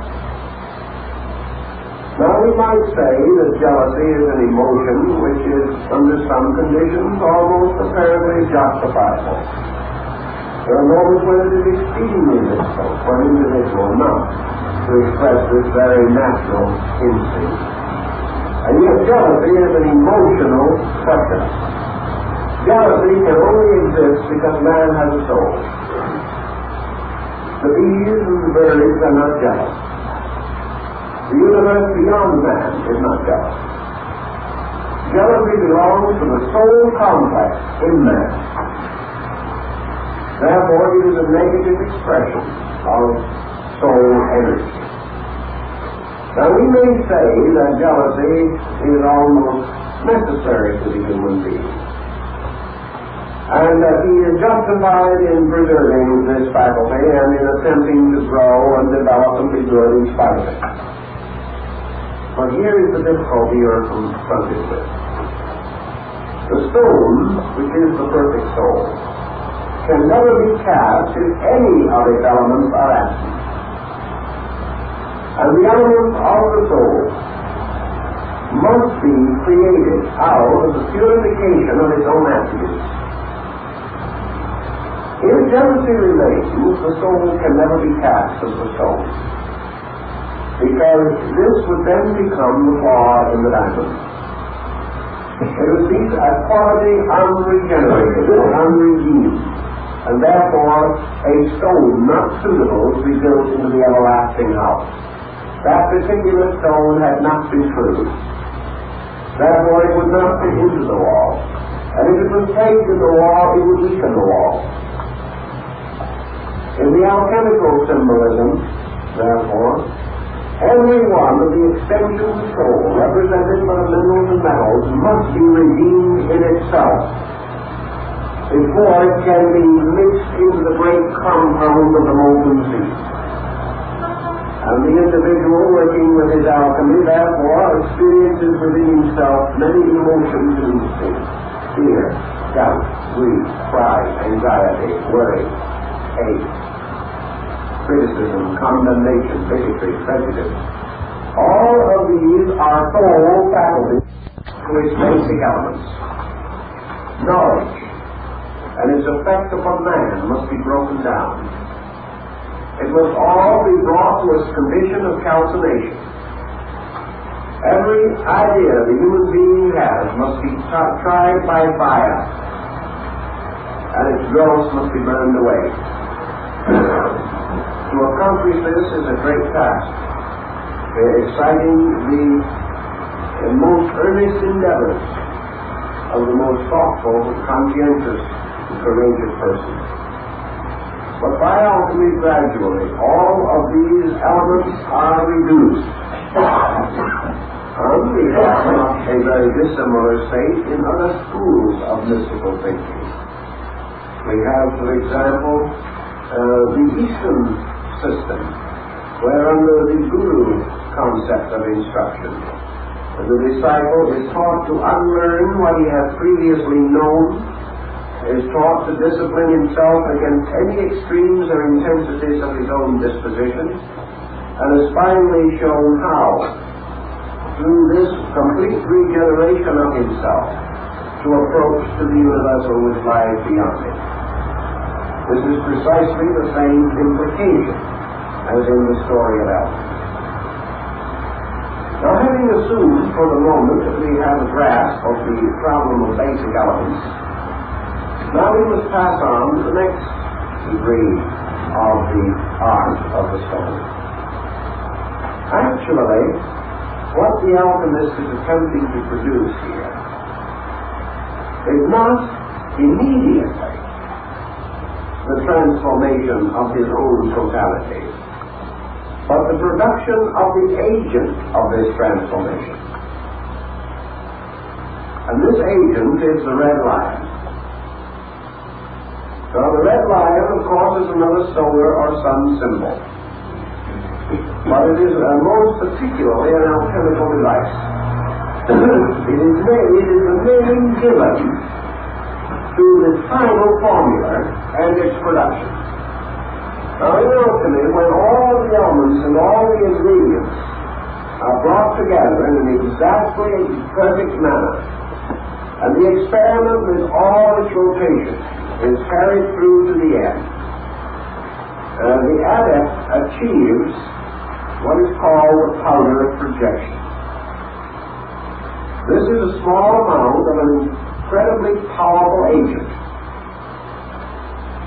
Now we might say that jealousy is an emotion which is, under some conditions, almost apparently justifiable. There are moments when it is exceedingly difficult for an individual not to express this very natural instinct. And yet jealousy is an emotional pressure. Jealousy can only exist because man has a soul. The bees and the birds are not jealous. The universe beyond man is not jealous. Jealousy belongs to the soul complex in man. Therefore, it is a negative expression of soul energy. Now, we may say that jealousy is almost necessary to the human being, and that he is justified in preserving this faculty and in attempting to grow and develop and be good in spite of it. But here is the difficulty you're confronted with. The stone, which is the perfect soul, can never be cast if any of its elements are absent. And the elements of the soul must be created out of the purification of its own attributes. If jealousy remains, the soul can never be cast as the stone, because this would then become the flaw in the diamond. It would be a quality unregenerated or unredeemed, and therefore a stone not suitable to be built into the everlasting house. That particular stone had not been true. Therefore it would not fit into the wall. And if it was placed in the wall, it would weaken the wall. In the alchemical symbolism, therefore, every one of the extensions of the soul, represented by the minerals and metals, must be redeemed in itself before it can be mixed into the great compound of the molten sea. And the individual working with his alchemy, therefore, experiences within himself many emotions and instincts: fear, doubt, grief, pride, anxiety, worry, hate, criticism, condemnation, bigotry, prejudice. All of these are soul faculties to its basic elements. Knowledge and its effect upon man must be broken down. It must all be brought to a condition of calcination. Every idea the human being has must be tried by fire, and its growth must be burned away. To accomplish this is a great task, exciting the most earnest endeavors of the most thoughtful, conscientious, and courageous person. But by alchemy, gradually, all of these elements are reduced. And we have a very dissimilar state in other schools of mystical thinking. We have, for example, the Eastern system, where under the Guru concept of instruction, the disciple is taught to unlearn what he has previously known, is taught to discipline himself against any extremes or intensities of his own disposition, and is finally shown how, through this complete regeneration of himself, to approach to the universal which lies beyond it. This is precisely the same implication as in the story of Alchemy. Now, having assumed for the moment that we have a grasp of the problem of basic elements, now we must pass on to the next degree of the art of the stone. Actually, what the alchemist is attempting to produce here is not immediately the transformation of his own totality, but the production of the agent of this transformation. And this agent is the red lion. So the red lion, of course, is another solar or sun symbol. But it is most particularly an alchemical device. It is the name given to the final formula and its production. Now in alchemy, when all the elements and all the ingredients are brought together in an exactly perfect manner, and the experiment with all its rotation is carried through to the end, the adept achieves what is called the powder of projection. This is a small amount of an incredibly powerful agent.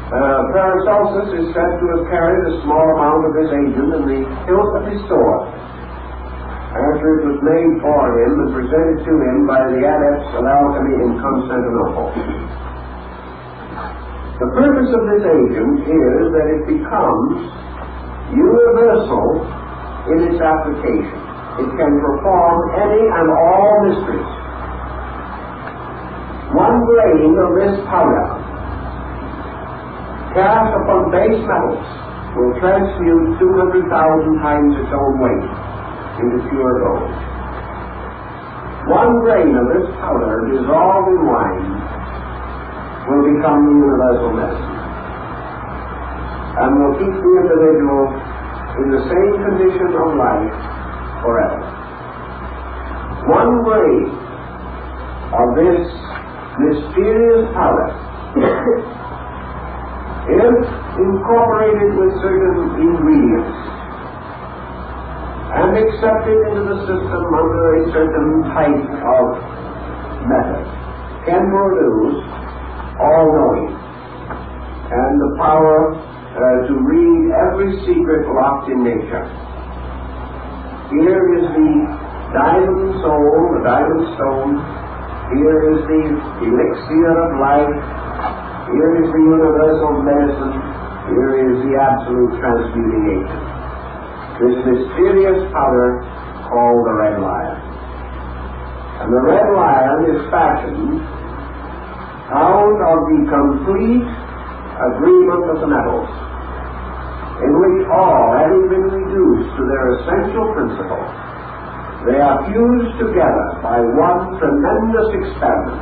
Paracelsus is said to have carried a small amount of this agent in the hilt of his sword after it was made for him and presented to him by the adepts of alchemy in Constantinople. The purpose of this agent is that it becomes universal in its application. It can perform any and all mysteries. One grain of this powder cast upon base metals will transmute 200,000 times its own weight into pure gold. One grain of this powder dissolved in wine will become the universal medicine and will keep the individual in the same condition of life forever. One grain of this mysterious powder, if incorporated with certain ingredients and accepted into the system under a certain type of method, can produce all-knowing and the power to read every secret locked in nature. Here is the diamond soul, the diamond stone. Here is the elixir of life. Here is the universal medicine. Here is the absolute transmuting agent. This mysterious powder called the red lion. And the red lion is fashioned out of the complete agreement of the metals, in which all, having been reduced to their essential principle, they are fused together by one tremendous experiment.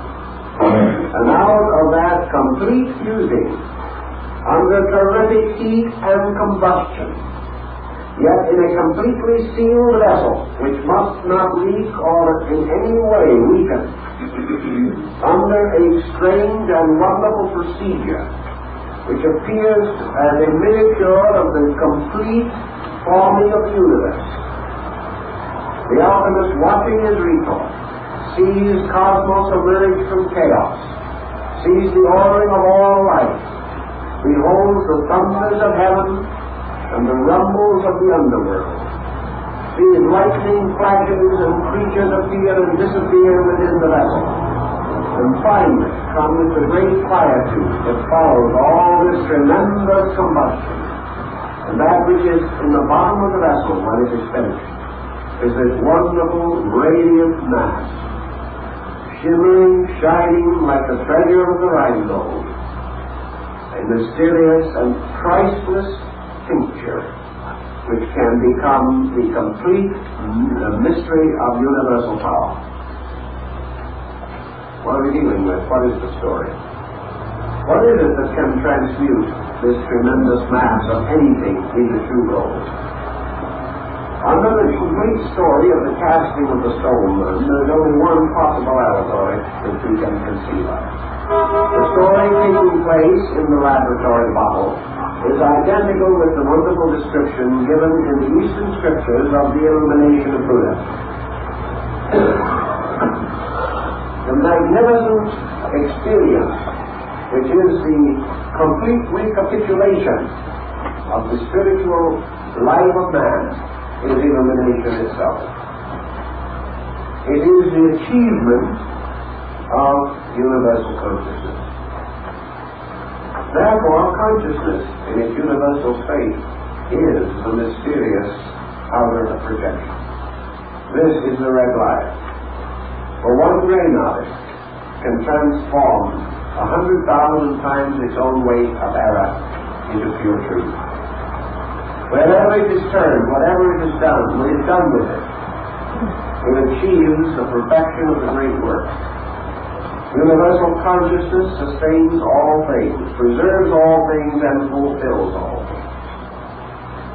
And out of that complete fusing, under terrific heat and combustion, yet in a completely sealed vessel, which must not leak or in any way weaken, under a strange and wonderful procedure, which appears as a miniature of the complete forming of the universe. The alchemist, watching his retort, sees cosmos emerge from chaos, sees the ordering of all life, beholds the thunders of heaven and the rumbles of the underworld, sees lightning flashes and creatures appear and disappear within the vessel, and finally comes the great quietude that follows all this tremendous combustion. And that which is in the bottom of the vessel when it is finished is this wonderful radiant mass, shimmering, shining like the treasure of the Rhine gold, a mysterious and priceless tincture which can become the complete mystery of universal power. What are we dealing with? What is the story? What is it that can transmute this tremendous mass of anything into true gold? Under the complete story of the casting of the stone, there's only one possible allegory that we can conceive of. The story taking place in the laboratory bottle is identical with the wonderful description given in the Eastern Scriptures of the illumination of Buddha. The magnificent experience, which is the complete recapitulation of the spiritual life of man, is illumination itself. It is the achievement of universal consciousness. Therefore, consciousness in its universal state is the mysterious powder of projection. This is the red light. For one grain of it can transform 100,000 times its own weight of error into pure truth. Wherever it is turned, whatever it is done, when it is done with it, it achieves the perfection of the great work. Universal consciousness sustains all things, preserves all things, and fulfills all things.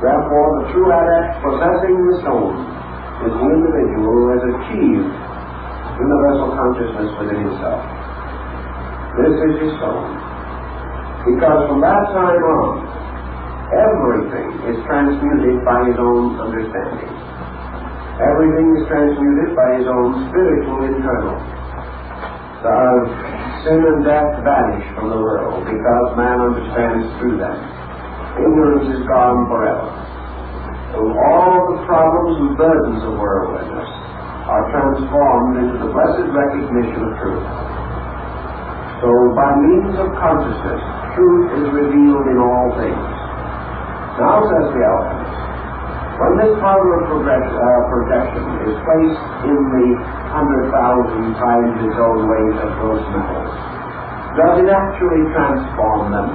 Therefore, the true adept possessing the stone is the individual who has achieved universal consciousness within himself. This is his stone. Because from that time on, everything is transmuted by his own understanding. Everything is transmuted by his own spiritual internal. Sin and death vanish from the world because man understands through them. Ignorance is gone forever. So all the problems and burdens of worldliness are transformed into the blessed recognition of truth. So by means of consciousness, truth is revealed in all things. Now, says the alchemist, when this powder of projection is placed in the 100,000 times its own weight of gross metals, does it actually transform them?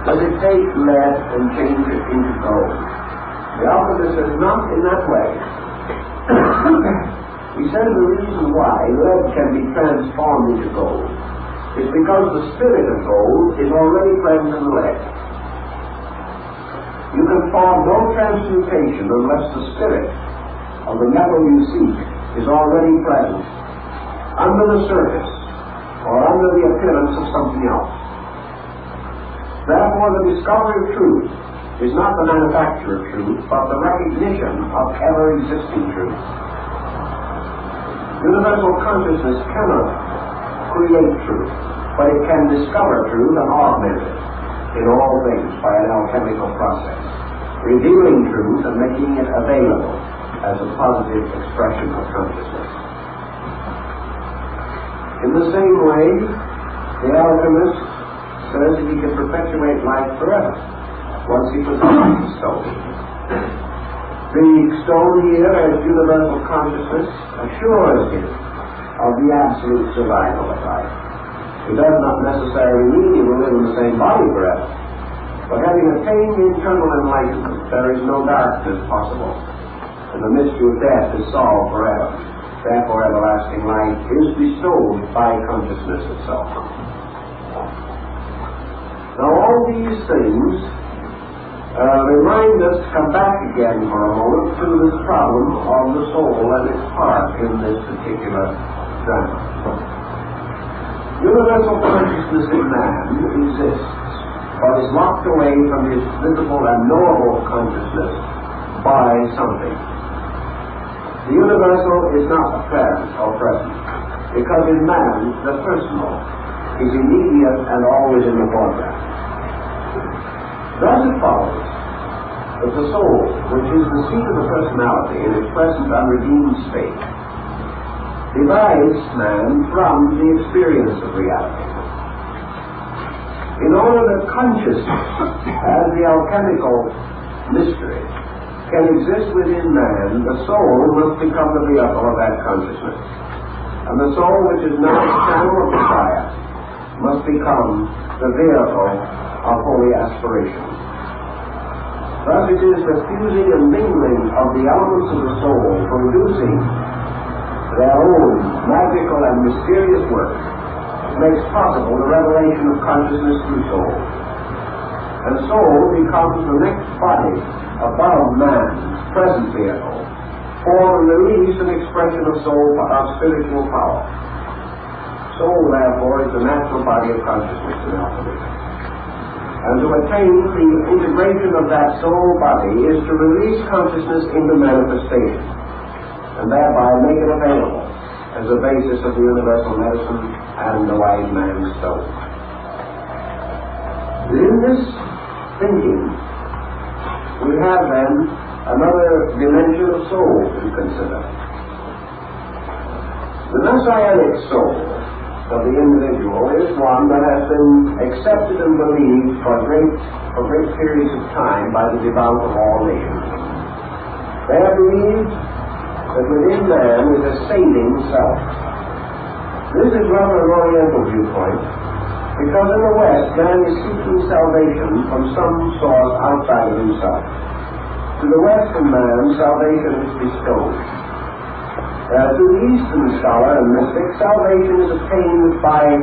Does it take lead and change it into gold? The alchemist says not in that way. He says the reason why lead can be transformed into gold is because the spirit of gold is already present in the lead. You can form no transmutation unless the spirit of the metal you seek is already present under the surface or under the appearance of something else. Therefore, the discovery of truth is not the manufacture of truth, but the recognition of ever-existing truth. Universal consciousness cannot create truth, but it can discover truth and augment it in all things by an alchemical process, revealing truth and making it available as a positive expression of consciousness. In the same way, the alchemist says that he can perpetuate life forever once he possesses the stone. The stone here, as universal consciousness, assures him of the absolute survival of life. It does not necessarily mean he will live in the same body forever. But having attained internal enlightenment, there is no darkness possible, and the mystery of death is solved forever. Therefore, everlasting life is bestowed by consciousness itself. Now, all these things remind us to come back again for a moment to this problem of the soul and its part in this particular drama. Universal consciousness in man exists, but is locked away from his visible and knowable consciousness by something. The universal is not apparent or present, because in man the personal is immediate and always in the foreground. Thus it follows that the soul, which is the seat of the personality in its present unredeemed state, divides man from the experience of reality. In order that consciousness, as the alchemical mystery, can exist within man, the soul must become the vehicle of that consciousness. And the soul, which is now the channel of the fire, must become the vehicle of holy aspiration. Thus it is the fusing and mingling of the elements of the soul producing their own magical and mysterious work makes possible the revelation of consciousness through soul. And soul becomes the next body above man's present vehicle for the release and expression of soul of spiritual power. Soul, therefore, is the natural body of consciousness in alchemy. And to attain the integration of that soul body is to release consciousness into manifestation, and thereby make it available as the basis of the universal medicine and the wise man's stone. In this thinking, we have then another dimension of soul to consider. The messianic soul of the individual is one that has been accepted and believed for great periods of time by the devout of all nations. They have believed that within man is a saving self. This is rather an Oriental viewpoint, because in the West man is seeking salvation from some source outside of himself. To the Western man, salvation is bestowed. To the Eastern scholar and mystic, salvation is attained by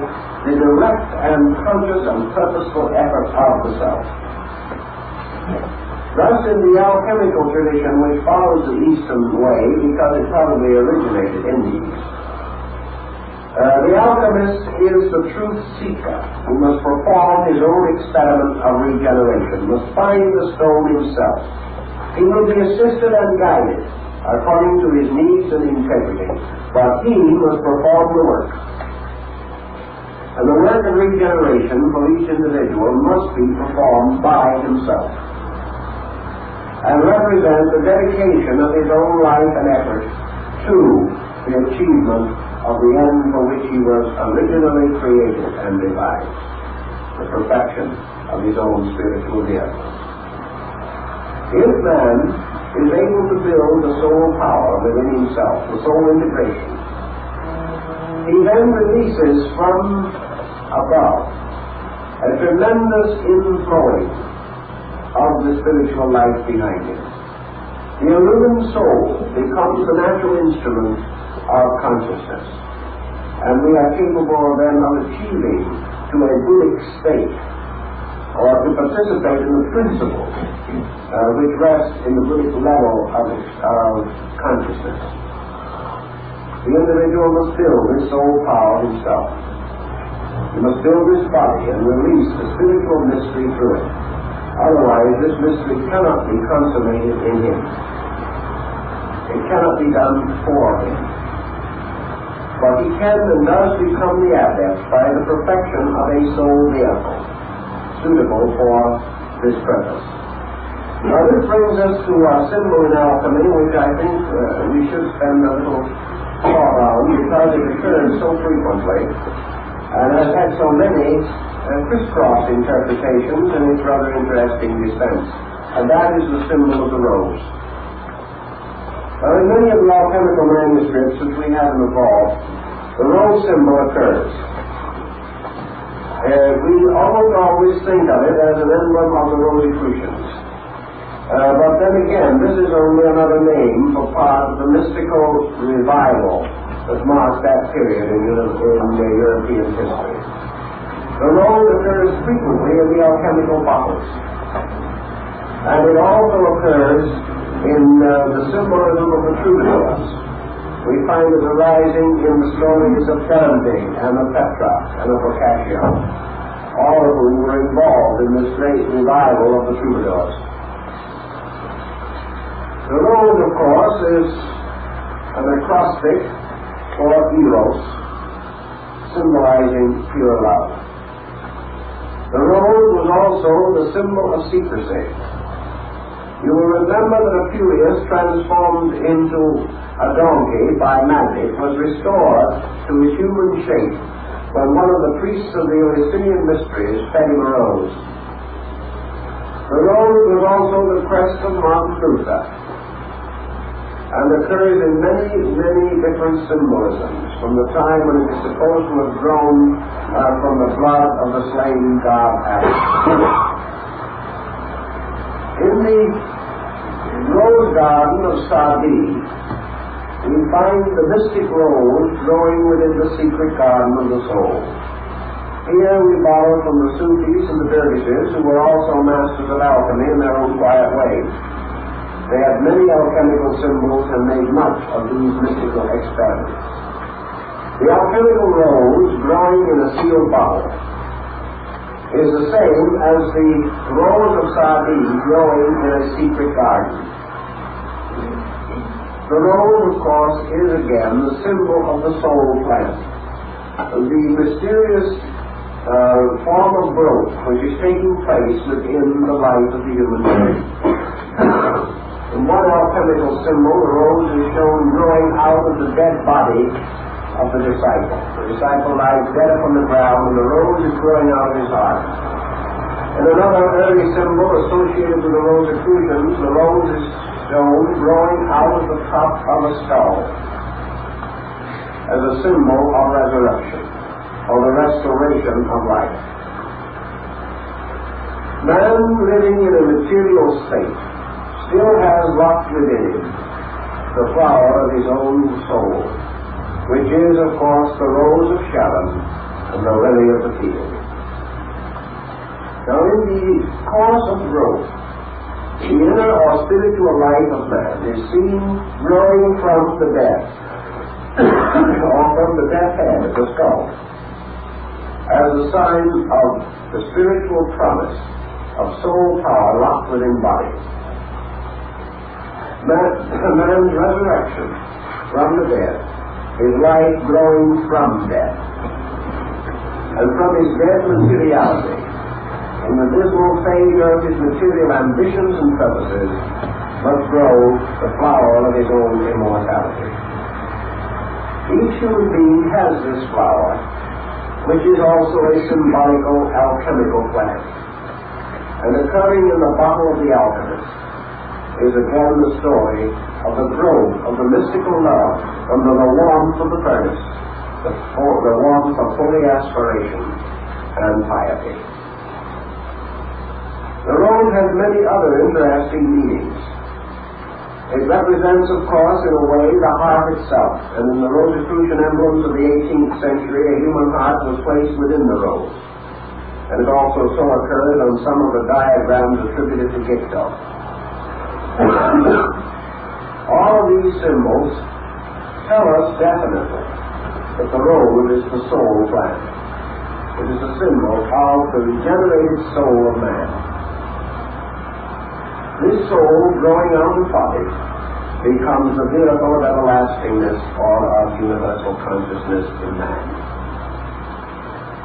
the direct and conscious and purposeful effort of the self. Thus, in the alchemical tradition, which follows the Eastern way, because it probably originated in the East, The alchemist is the truth seeker who must perform his own experiment of regeneration, must find the stone himself. He will be assisted and guided according to his needs and integrity, but he must perform the work. And the work of regeneration for each individual must be performed by himself and represent the dedication of his own life and effort to the achievement of the end for which he was originally created and devised, the perfection of his own spiritual vehicle. If man is able to build the soul power within himself, the soul integration, he then releases from above a tremendous inflowing of the spiritual life behind him. The illumined soul becomes the natural instrument of consciousness, and we are capable then of achieving to a buddhic state, or to participate in the principle which rests in the buddhic level of consciousness. The individual must build his soul power himself. He must build his body and release the spiritual mystery through it. Otherwise, this mystery cannot be consummated in him. It cannot be done for him. But he can and does become the adept by the perfection of a soul vehicle suitable for this purpose. Now, this brings us to our symbol in alchemy, which I think we should spend a little thought on because it occurs so frequently and has had so many crisscross interpretations in its rather interesting defense. And that is the symbol of the rose. Now, in many of the alchemical manuscripts which we have in the vault, the rose symbol occurs. We almost always think of it as an emblem of the Rosicrucians. But then again, this is only another name for part of the mystical revival that marks that period in European history. The rose occurs frequently in the alchemical bottles. And it also occurs in the symbolism of the troubadours. We find it arising in the stories of Terenting and of Petrarch and of Boccaccio, all of whom were involved in this great revival of the troubadours. The rose, of course, is an acrostic for Eros, symbolizing pure love. The rose was also the symbol of secrecy. You will remember that Apuleius, transformed into a donkey by magic, was restored to his human shape when one of the priests of the Eleusinian mysteries fed him a rose. The rose was also the crest of Martin Luther, and occurs in many, many different symbolisms from the time when it is supposed to have grown from the blood of the slain god Adam. In the rose garden of Sadi, we find the mystic rose growing within the secret garden of the soul. Here we borrow from the Sufis and the dervishes, who were also masters of alchemy in their own quiet way. They had many alchemical symbols and made much of these mystical experiments. The alchemical rose growing in a sealed bottle is the same as the rose of Sadi growing in a secret garden. The rose, of course, is again the symbol of the soul plant, the mysterious form of growth which is taking place within the life of the human being. In one alchemical symbol, the rose is shown growing out of the dead body of the disciple. The disciple lies dead upon the ground, and the rose is growing out of his heart. In another early symbol associated with the Rosicrucians, the rose is shown growing out of the top of a skull as a symbol of resurrection, or the restoration of life. Man living in a material state still has locked within him the flower of his own soul, which is, of course, the rose of Sharon and the lily of the field. Now, in the course of growth, the inner or spiritual life of man is seen growing from the death or from the death head, the skull, as a sign of the spiritual promise of soul power locked within body. Man's resurrection from the dead is life growing from death, and from his dead materiality, in the dismal failure of his material ambitions and purposes, must grow the flower of his own immortality. Each human being has this flower, which is also a symbolical alchemical plant. And occurring in the bottle of the alchemist is again the story of the growth of the mystical love under the warmth of the furnace, the warmth of holy aspiration and piety. The rose has many other interesting meanings. It represents, of course, in a way, the heart itself, and in the Rosicrucian emblems of the 18th century, a human heart was placed within the rose. And it also so occurred on some of the diagrams attributed to Giotto. All of these symbols tell us definitely that the rose is the soul plant. It is a symbol of the regenerated soul of man. This soul, growing out of body, becomes the vehicle of everlastingness or of universal consciousness in man.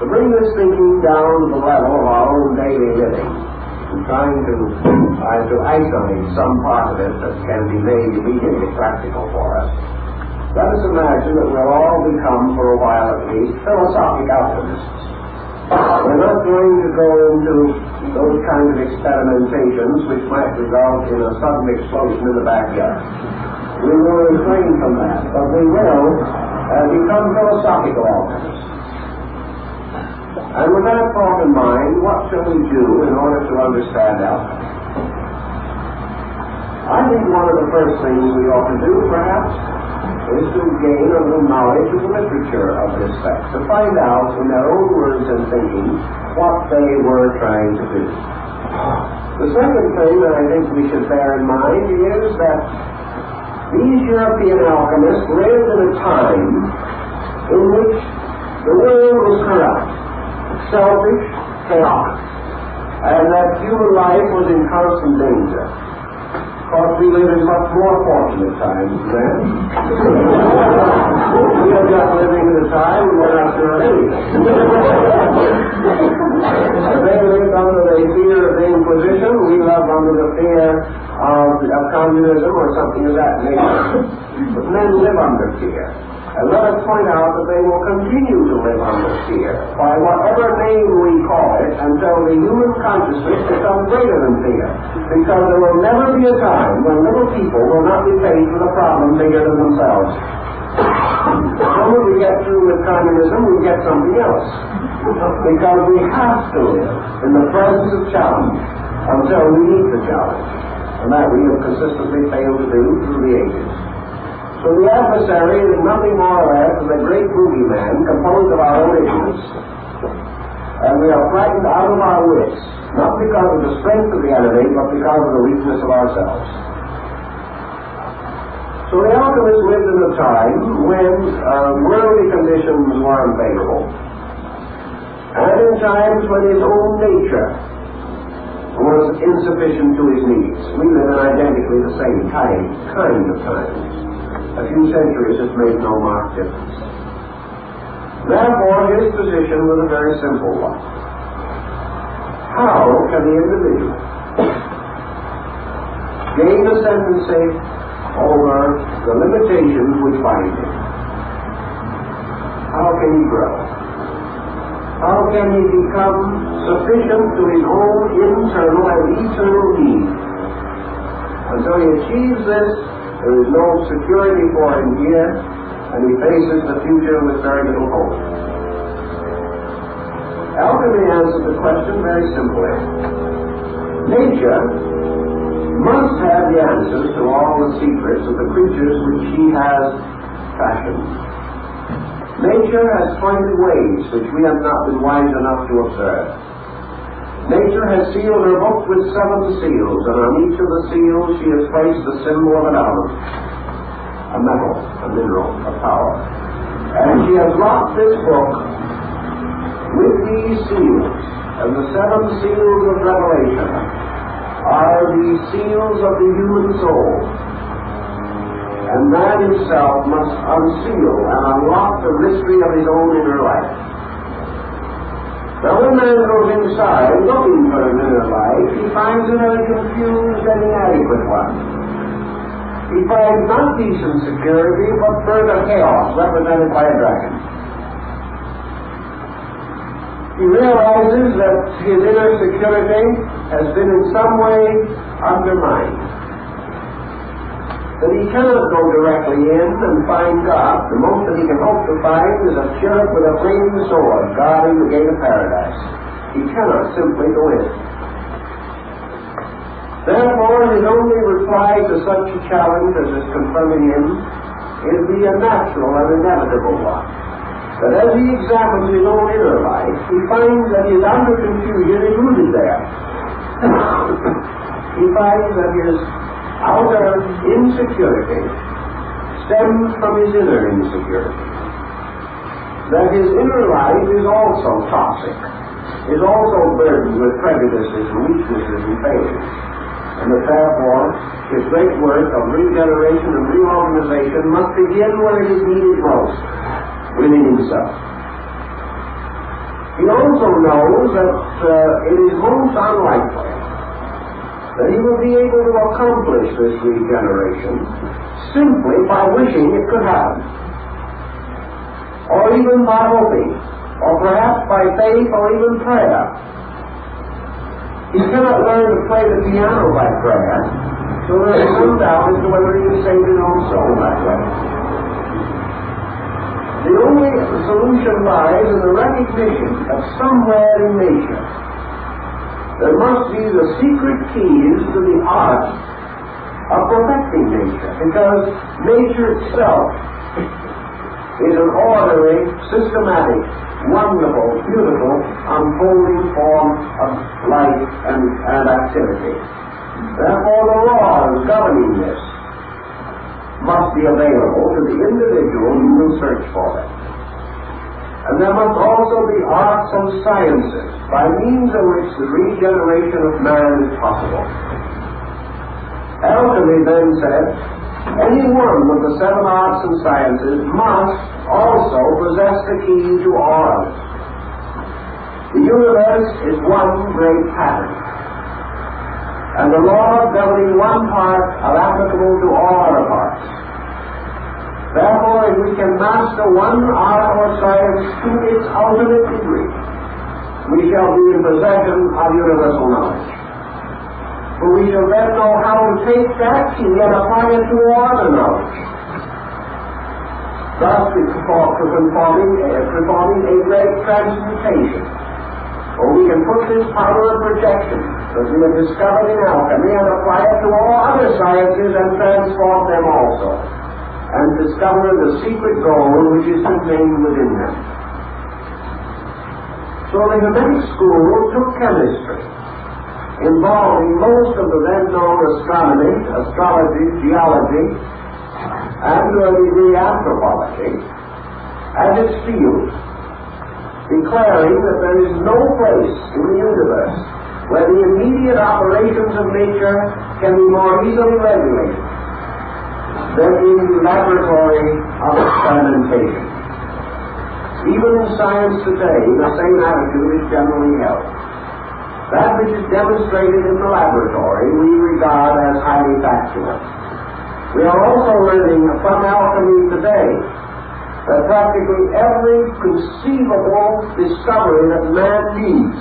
To bring this thinking down to the level of our own daily living, and trying to isolate some part of it that can be made immediately practical for us, let us imagine that we'll all become, for a while at least, philosophic alchemists. We're not going to go into those kinds of experimentations which might result in a sudden explosion in the backyard. We will refrain from that, but we will become philosophical alchemists. And with that thought in mind, what shall we do in order to understand alchemy? I think one of the first things we ought to do, perhaps, is to gain a little knowledge of the literature of this sect, to find out in their own words and thinking what they were trying to do. The second thing that I think we should bear in mind is that these European alchemists lived in a time in which the world was corrupt, selfish, chaotic, and that human life was in constant danger. Of course, we live in much more fortunate times then. We are just living in a time when we're not sure of anything. If they lived under the fear of the Inquisition, we live under the fear of communism or something of that nature. But men live under fear. And let us point out that they will continue to live under fear by whatever name we call it until the human consciousness becomes greater than fear. Because there will never be a time when little people will not be faced with a problem bigger than themselves. The moment we get through with communism, we get something else. Because we have to live in the presence of challenge until we meet the challenge. And that we have consistently failed to do through the ages. So the adversary is nothing more or less than a great boogeyman composed of our own ignorance. And we are frightened out of our wits, not because of the strength of the enemy, but because of the weakness of ourselves. So the alchemists lived in a time when worldly conditions were unfavorable, and in times when his own nature was insufficient to his needs. We live in identically the same kind of times. A few centuries has made no marked difference. Therefore, his position was a very simple one. How can the individual gain ascendancy over the limitations which bind him? How can he grow? How can he become sufficient to his own internal and eternal needs? Until he achieves this, there is no security for him here, and he faces the future with very little hope. Alchemy answers the question very simply. Nature must have the answers to all the secrets of the creatures which she has fashioned. Nature has pointed ways which we have not been wise enough to observe. Nature has sealed her book with 7 seals, and on each of the seals she has placed the symbol of an element. a metal, a mineral, a power. And she has locked this book with these seals, and the 7 seals of Revelation are the seals of the human soul. And man himself must unseal and unlock the mystery of his own inner life. Now, when man goes inside looking for an inner life, he finds it a confused and inadequate one. He finds not peace and security, but further chaos, represented by a dragon. He realizes that his inner security has been in some way undermined. That he cannot go directly in and find God. The most that he can hope to find is a cherub with a flaming sword guarding the gate of paradise. He cannot simply go in. Therefore, his only reply to such a challenge as is confronting him is the unnatural and inevitable one. That as he examines his own inner life, he finds that his outer confusion is rooted there. He finds that his outer insecurity stems from his inner insecurity. That his inner life is also toxic, is also burdened with prejudices and weaknesses and failures. And that therefore, his great work of regeneration and reorganization must begin where it is needed most, within himself. He also knows that it is most unlikely that he will be able to accomplish this regeneration simply by wishing it could happen, or even by hoping, or perhaps by faith or even prayer. He cannot learn to play the piano by prayer, so there is some doubt as to whether he can save his own soul that way. The only solution lies in the recognition that somewhere in nature there must be the secret keys to the art of perfecting nature, because nature itself is an orderly, systematic, wonderful, beautiful, unfolding form of life and activity. Therefore, the laws governing this must be available to the individual who will search for them. And there must also be arts and sciences by means of which the regeneration of man is possible. Alchemy then said, any one of the 7 arts and sciences must also possess the key to all others. The universe is one great pattern, and the law governing one part are applicable to all other parts. Therefore, if we can master one art or science to its ultimate degree, we shall be in possession of universal knowledge. For we shall then know how to take that key and apply it to all other knowledge, thus performing a great transmutation. Or we can put this power of projection that we have discovered in alchemy and apply it to all other sciences and transform them also, and discover the secret gold which is contained within them. So the Hermetic school took chemistry, involving most of the then-known astronomy, astrology, geology, and to a degree anthropology, as its field, declaring that there is no place in the universe where the immediate operations of nature can be more easily regulated than in the laboratory of experimentation. Even in science today, the same attitude is generally held. That which is demonstrated in the laboratory we regard as highly factual. We are also learning from alchemy today that practically every conceivable discovery that man needs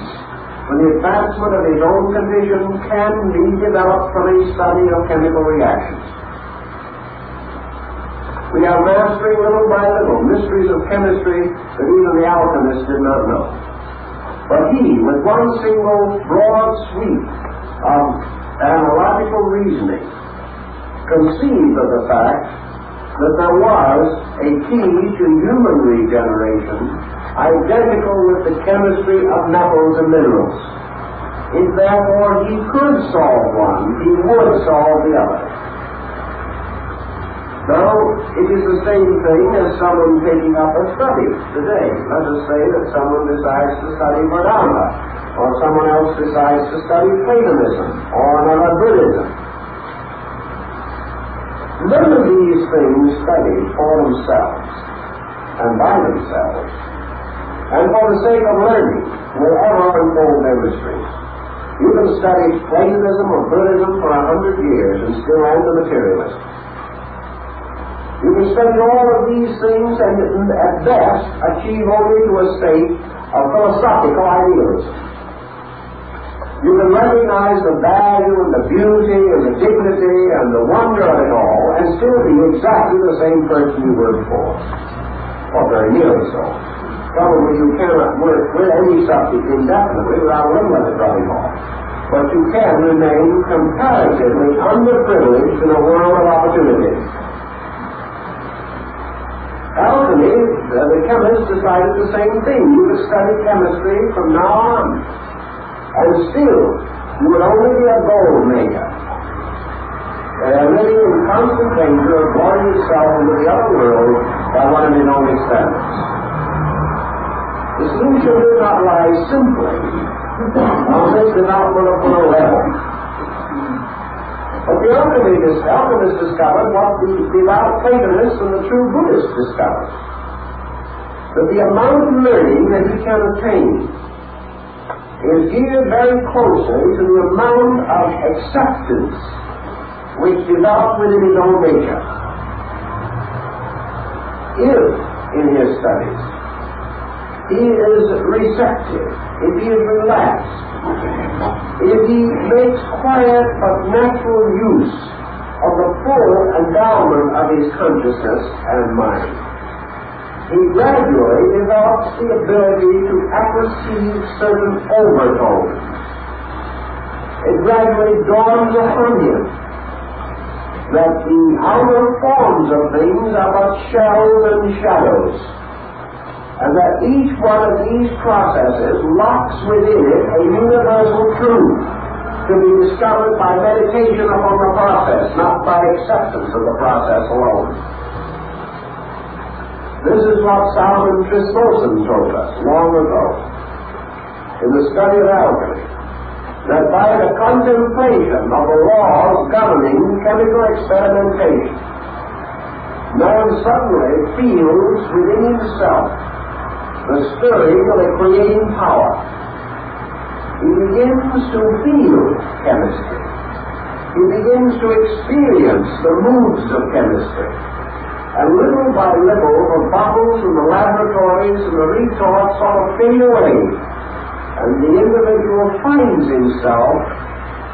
for the advancement of his own condition can be developed from a study of chemical reactions. We are mastering little by little mysteries of chemistry that even the alchemists did not know. But he, with one single broad sweep of analogical reasoning, conceived of the fact that there was a key to human regeneration identical with the chemistry of metals and minerals. If therefore he could solve one, he would solve the other. Now, it is the same thing as someone taking up a study today. Let us say that someone decides to study Vedanta, or someone else decides to study Platonism, or another Buddhism. None of these things studied for themselves, and by themselves, and for the sake of learning, will ever unfold their mysteries. You can study Platonism or Buddhism for 100 years and still end a materialist. You can study all of these things and at best achieve only to a state of philosophical idealism. You can recognize the value and the beauty and the dignity and the wonder of it all and still be exactly the same person you were before. Or very nearly so. Probably you cannot work with any subject indefinitely without a little of it rubbing off. But you can remain comparatively underprivileged in a world of opportunities. Alchemy, the chemist decided the same thing. You would study chemistry from now on. And still, you would only be a gold maker. Living in constant danger of blowing yourself into the other world by one of his own experiments. The solution did not lie simply on this development of the level. But the alchemist discovered what the devout Platonists and the true Buddhists discovered. That the amount of learning that he can attain is geared very closely to the amount of acceptance which develops within his own nature. If, in his studies, he is receptive, if he is relaxed, if he makes quiet but natural use of the full endowment of his consciousness and mind, he gradually develops the ability to apperceive certain overtones. It gradually dawns upon him that the outer forms of things are but shells and shadows, and that each one of these processes locks within it a universal truth to be discovered by meditation upon the process, not by acceptance of the process alone. This is what Solomon Trismosan told us long ago in the study of alchemy, that by the contemplation of the laws governing chemical experimentation, man suddenly feels within himself the stirring of a creating power. He begins to feel chemistry. He begins to experience the moods of chemistry. And little by little, the bottles and the laboratories and the retorts sort of fade away. And the individual finds himself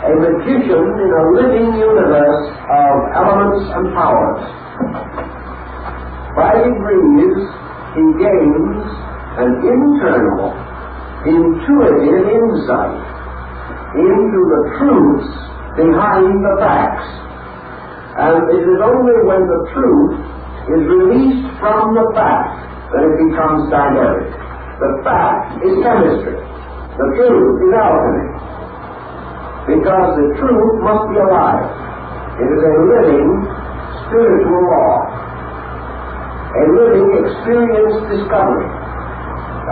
a magician in a living universe of elements and powers. By degrees, he gains an internal, intuitive insight into the truths behind the facts. And it is only when the truth is released from the fact that it becomes dynamic. The fact is chemistry. The truth is alchemy. Because the truth must be alive. It is a living spiritual law. A living experience discovery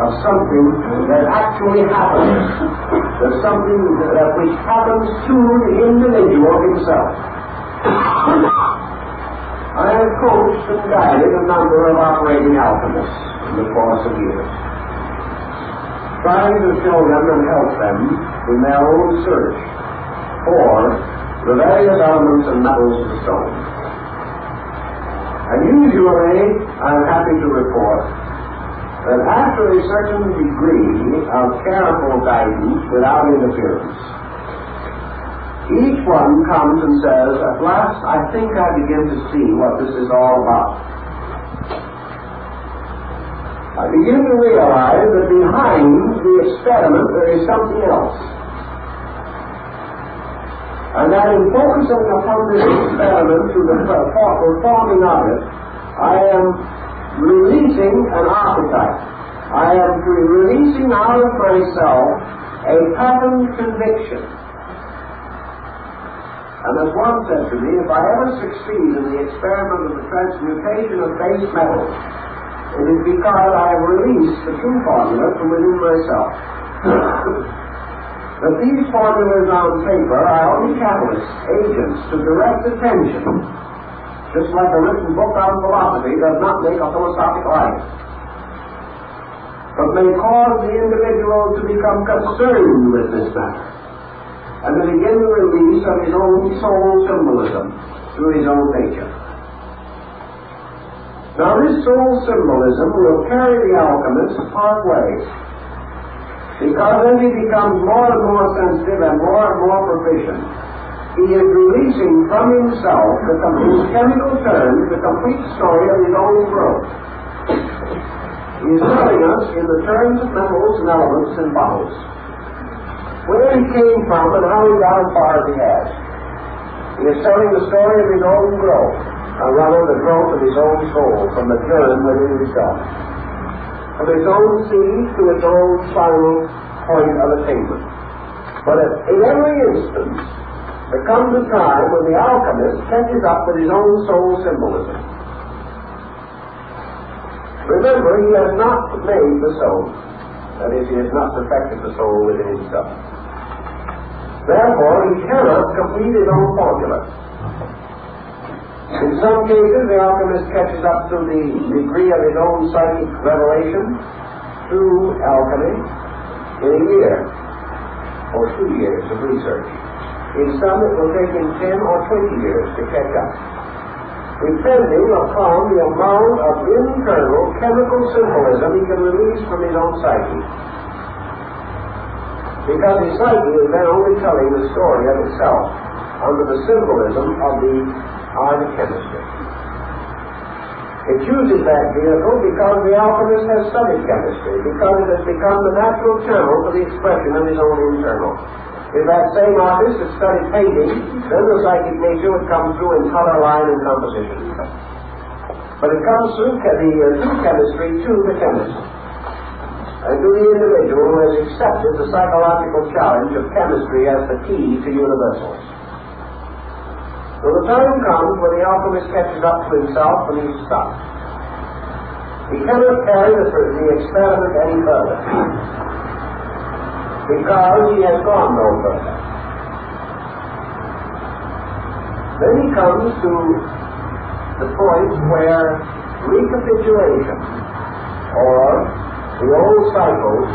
of something that actually happens. Of something which happens to the individual himself. I have coached and guided a number of operating alchemists in the course of years, trying to show them and help them in their own search for the various elements and metals of the stone. And usually, I'm happy to report that after a certain degree of careful guidance without interference, each one comes and says, at last I think I begin to see what this is all about. I begin to realize that behind the experiment there is something else. And that in focusing upon this experiment through the performing of it, I am releasing an archetype. I am releasing out of myself a patterned conviction And as one said to me, if I ever succeed in the experiment of the transmutation of base metals, it is because I have released the true formula from within myself. But these formulas on paper are only catalysts, agents to direct attention, just like a written book on philosophy does not make a philosophic life, but may cause the individual to become concerned with this matter, and to begin the release of his own soul symbolism through his own nature. Now this soul symbolism will carry the alchemist part ways, because as he becomes more and more sensitive and more proficient, he is releasing from himself the complete chemical terms, the complete story of his own growth. He is telling us in the terms of metals and elements and bottles where he came from and how he got as far as he has. He is telling the story of his own growth, or rather the growth of his own soul from the germ within himself, from its own seed to its own final point of attainment. But in every instance, there comes a time when the alchemist catches up with his own soul symbolism. Remember, he has not made the soul. That is, he has not perfected the soul within himself. Therefore, he cannot complete his own formula. In some cases, the alchemist catches up to the degree of his own psychic revelation through alchemy in a year or 2 years of research. In some, it will take him 10 or 20 years to catch up, depending upon the amount of internal chemical symbolism he can release from his own psyche. Because his psyche is then only telling the story of itself under the symbolism of the art of chemistry. It chooses that vehicle because the alchemist has studied chemistry, because it has become the natural channel for the expression of his own internal. If that same artist had studied painting, then the psychic nature would come through in color, line, and composition. But it comes through chemistry to the chemist, and to the individual who has accepted the psychological challenge of chemistry as the key to universals. So the time comes when the alchemist catches up to himself and he's stuck. He cannot carry the experiment any further, because he has gone no further. Then he comes to the point where recapitulation, or the old cycles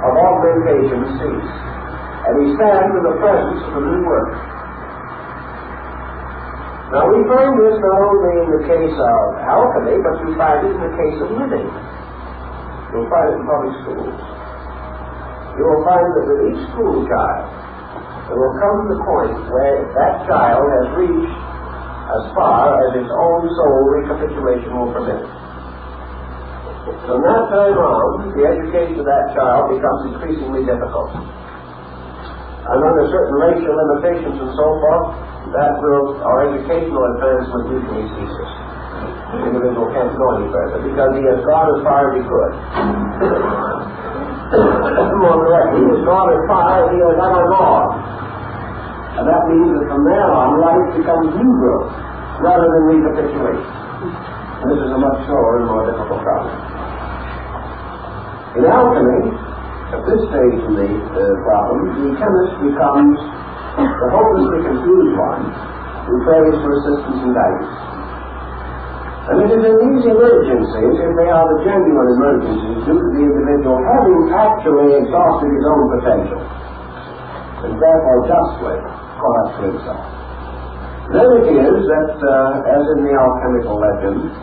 of augmentation cease, and he stands in the presence of a new work. Now we find this not only in the case of alchemy, but we find it in the case of living. You'll find it in public schools. You will find that with each school child, there will come the point where that child has reached as far as its own soul recapitulation will permit. From that time on, the education of that child becomes increasingly difficult. And under certain racial limitations and so forth, that will, our educational advancement usually ceases. The individual can't go any further because he has gone as far as he could. More correctly, he has gone as far as he has ever gone. And that means that from there on, life becomes new growth rather than recapitulation. This is a much slower and more difficult process. In alchemy, at this stage in the problem, the chemist becomes the hopelessly confused one who prays for assistance and guidance. And it is in these emergencies, if they are the genuine emergencies, due to the individual having actually exhausted his own potential, and therefore justly caught up to himself. Then it is that, as in the alchemical legend,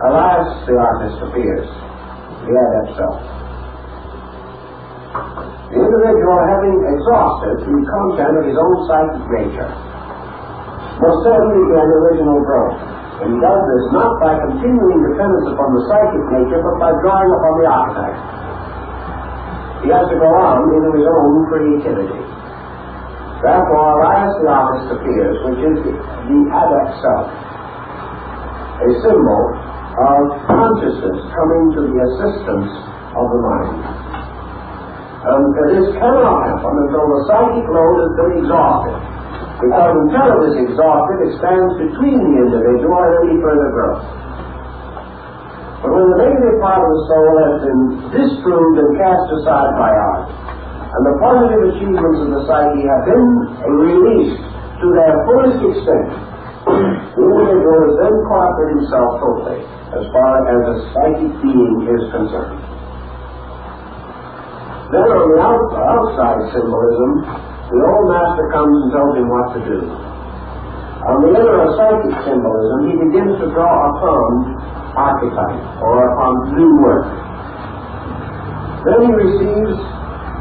alas, the artist appears, the adept self. The individual, having exhausted the content of his own psychic nature, must certainly begin original growth. And he does this not by continuing dependence upon the psychic nature, but by drawing upon the architect. He has to go on into his own creativity. Therefore, alas, the artist appears, which is the adept self, a symbol of consciousness coming to the assistance of the mind. And this cannot happen until the psychic load has been exhausted, Because until it is exhausted, it stands between the individual and any further growth. But when the negative part of the soul has been disproved and cast aside by art, and the positive achievements of the psyche have been released to their fullest extent, the individual is then caught with himself totally, as far as a psychic being is concerned. Then on the outside symbolism, the old master comes and tells him what to do. On the inner psychic symbolism, he begins to draw upon archetype, or upon new work. Then he receives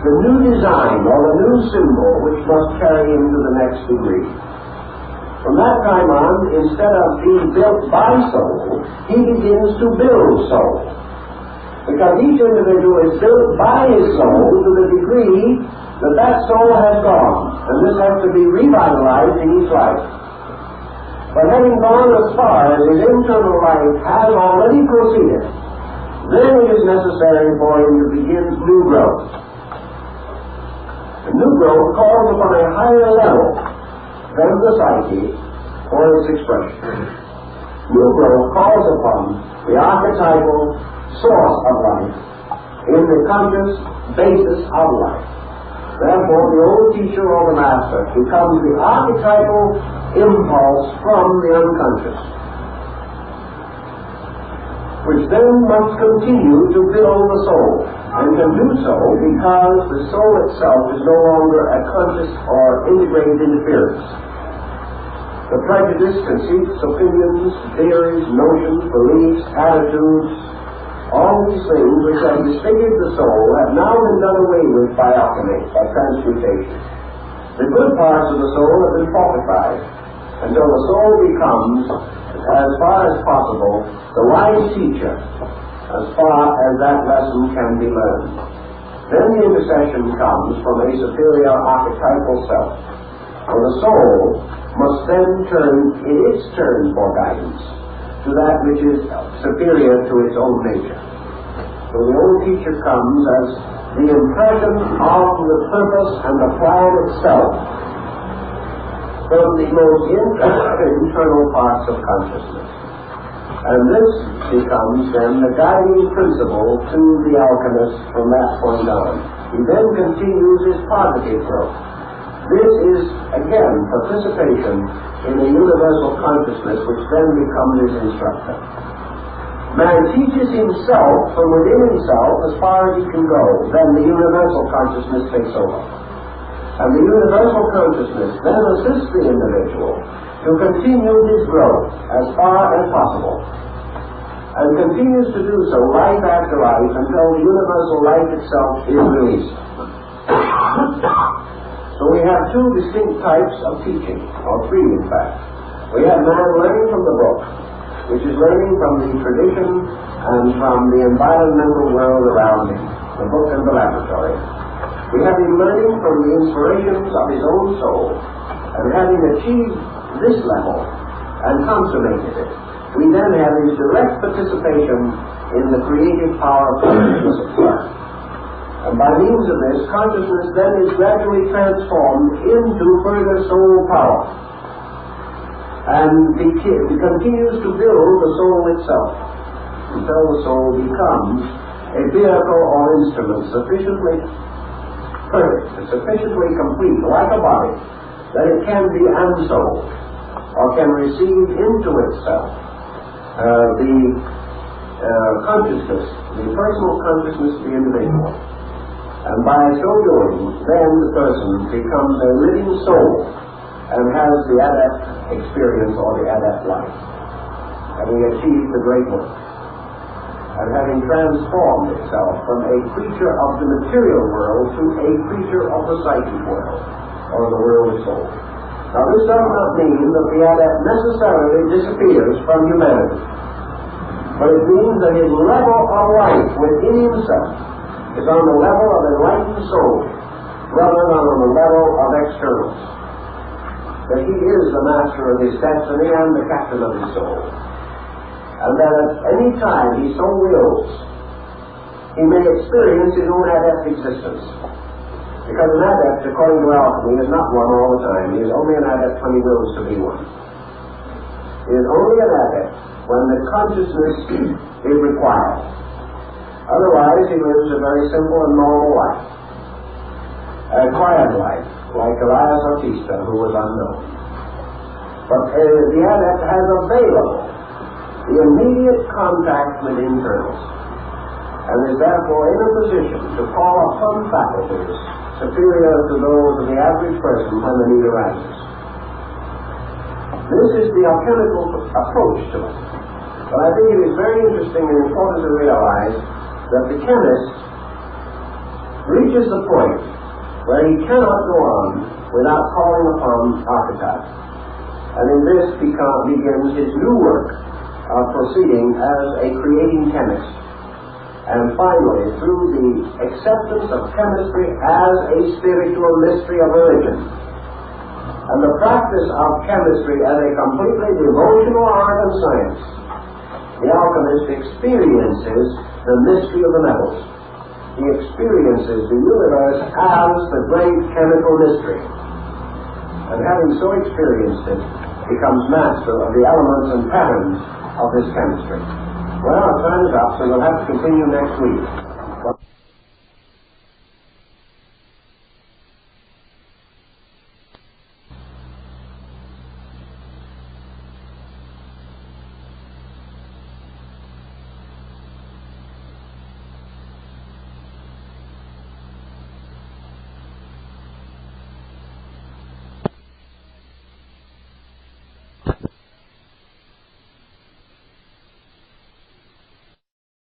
the new design, or the new symbol, which must carry him to the next degree. From that time on, instead of being built by soul, he begins to build soul. Because each individual is built by his soul to the degree that that soul has gone, and this has to be revitalized in each life. But having gone as far as his internal life has already proceeded, then it is necessary for him to begin new growth. The new growth calls upon a higher level than the psyche for its expression. New growth calls upon the archetypal source of life in the conscious basis of life. Therefore, the old teacher or the master becomes the archetypal impulse from the unconscious, which then must continue to build the soul, and can do so because the soul itself is no longer a conscious or integrated interference. The prejudice, conceits, opinions, theories, notions, beliefs, attitudes, all these things which have disfigured the soul have now been done away with by alchemy, by transmutation. The good parts of the soul have been fortified until the soul becomes, as far as possible, the wise teacher, as far as that lesson can be learned. Then the intercession comes from a superior archetypal self, for the soul must then turn in its turn for guidance to that which is superior to its own nature. So the old teacher comes as the impression of the purpose and the plan itself from the most internal parts of consciousness. And this becomes then the guiding principle to the alchemist from that point on. He then continues his positive growth. This is, again, participation in the universal consciousness, which then becomes his instructor. Man teaches himself from within himself as far as he can go. Then the universal consciousness takes over. And the universal consciousness then assists the individual to continue his growth as far as possible, and continues to do so life after life until the universal life itself is released. So we have two distinct types of teaching, or three in fact. We have man learning from the book, which is learning from the tradition and from the environmental world around him, the book and the laboratory. We have him learning from the inspirations of his own soul, and having achieved this level and consummated it, we then have his direct participation in the creative power of consciousness itself. And by means of this, consciousness then is gradually transformed into further soul power, and continues to build the soul itself until the soul becomes a vehicle or instrument sufficiently perfect, sufficiently complete, like a body, that it can be unsouled, or can receive into itself the consciousness, the personal consciousness of the individual. And by so doing, then the person becomes a living soul and has the adept experience or the adept life, having achieved the great work, and having transformed itself from a creature of the material world to a creature of the psychic world, or the world of soul. Now this does not mean that the adept necessarily disappears from humanity, but it means that his level of life within himself is on the level of enlightened soul, rather than on the level of externals. That he is the master of his destiny and the captain of his soul. And that at any time he so wills, he may experience his own adept existence. Because an adept, according to alchemy, is not one all the time. He is only an adept when he wills to be one. He is only an adept when the consciousness is required. Otherwise, he lives a very simple and normal life. A quiet life, like Elias Bautista, who was unknown. But the adept has available the immediate contact with internals, and is therefore in a position to call upon faculties superior to those of the average person when the need arises. This is the alchemical approach to it. But I think it is very interesting and important to realize that the chemist reaches the point where he cannot go on without calling upon archetypes. And in this begins his new work of proceeding as a creating chemist. And finally, through the acceptance of chemistry as a spiritual mystery of religion, and the practice of chemistry as a completely devotional art and science, the alchemist experiences the mystery of the metals. He experiences the universe as the great chemical mystery. And having so experienced it, becomes master of the elements and patterns of this chemistry. Well, our time is up, so we'll have to continue next week.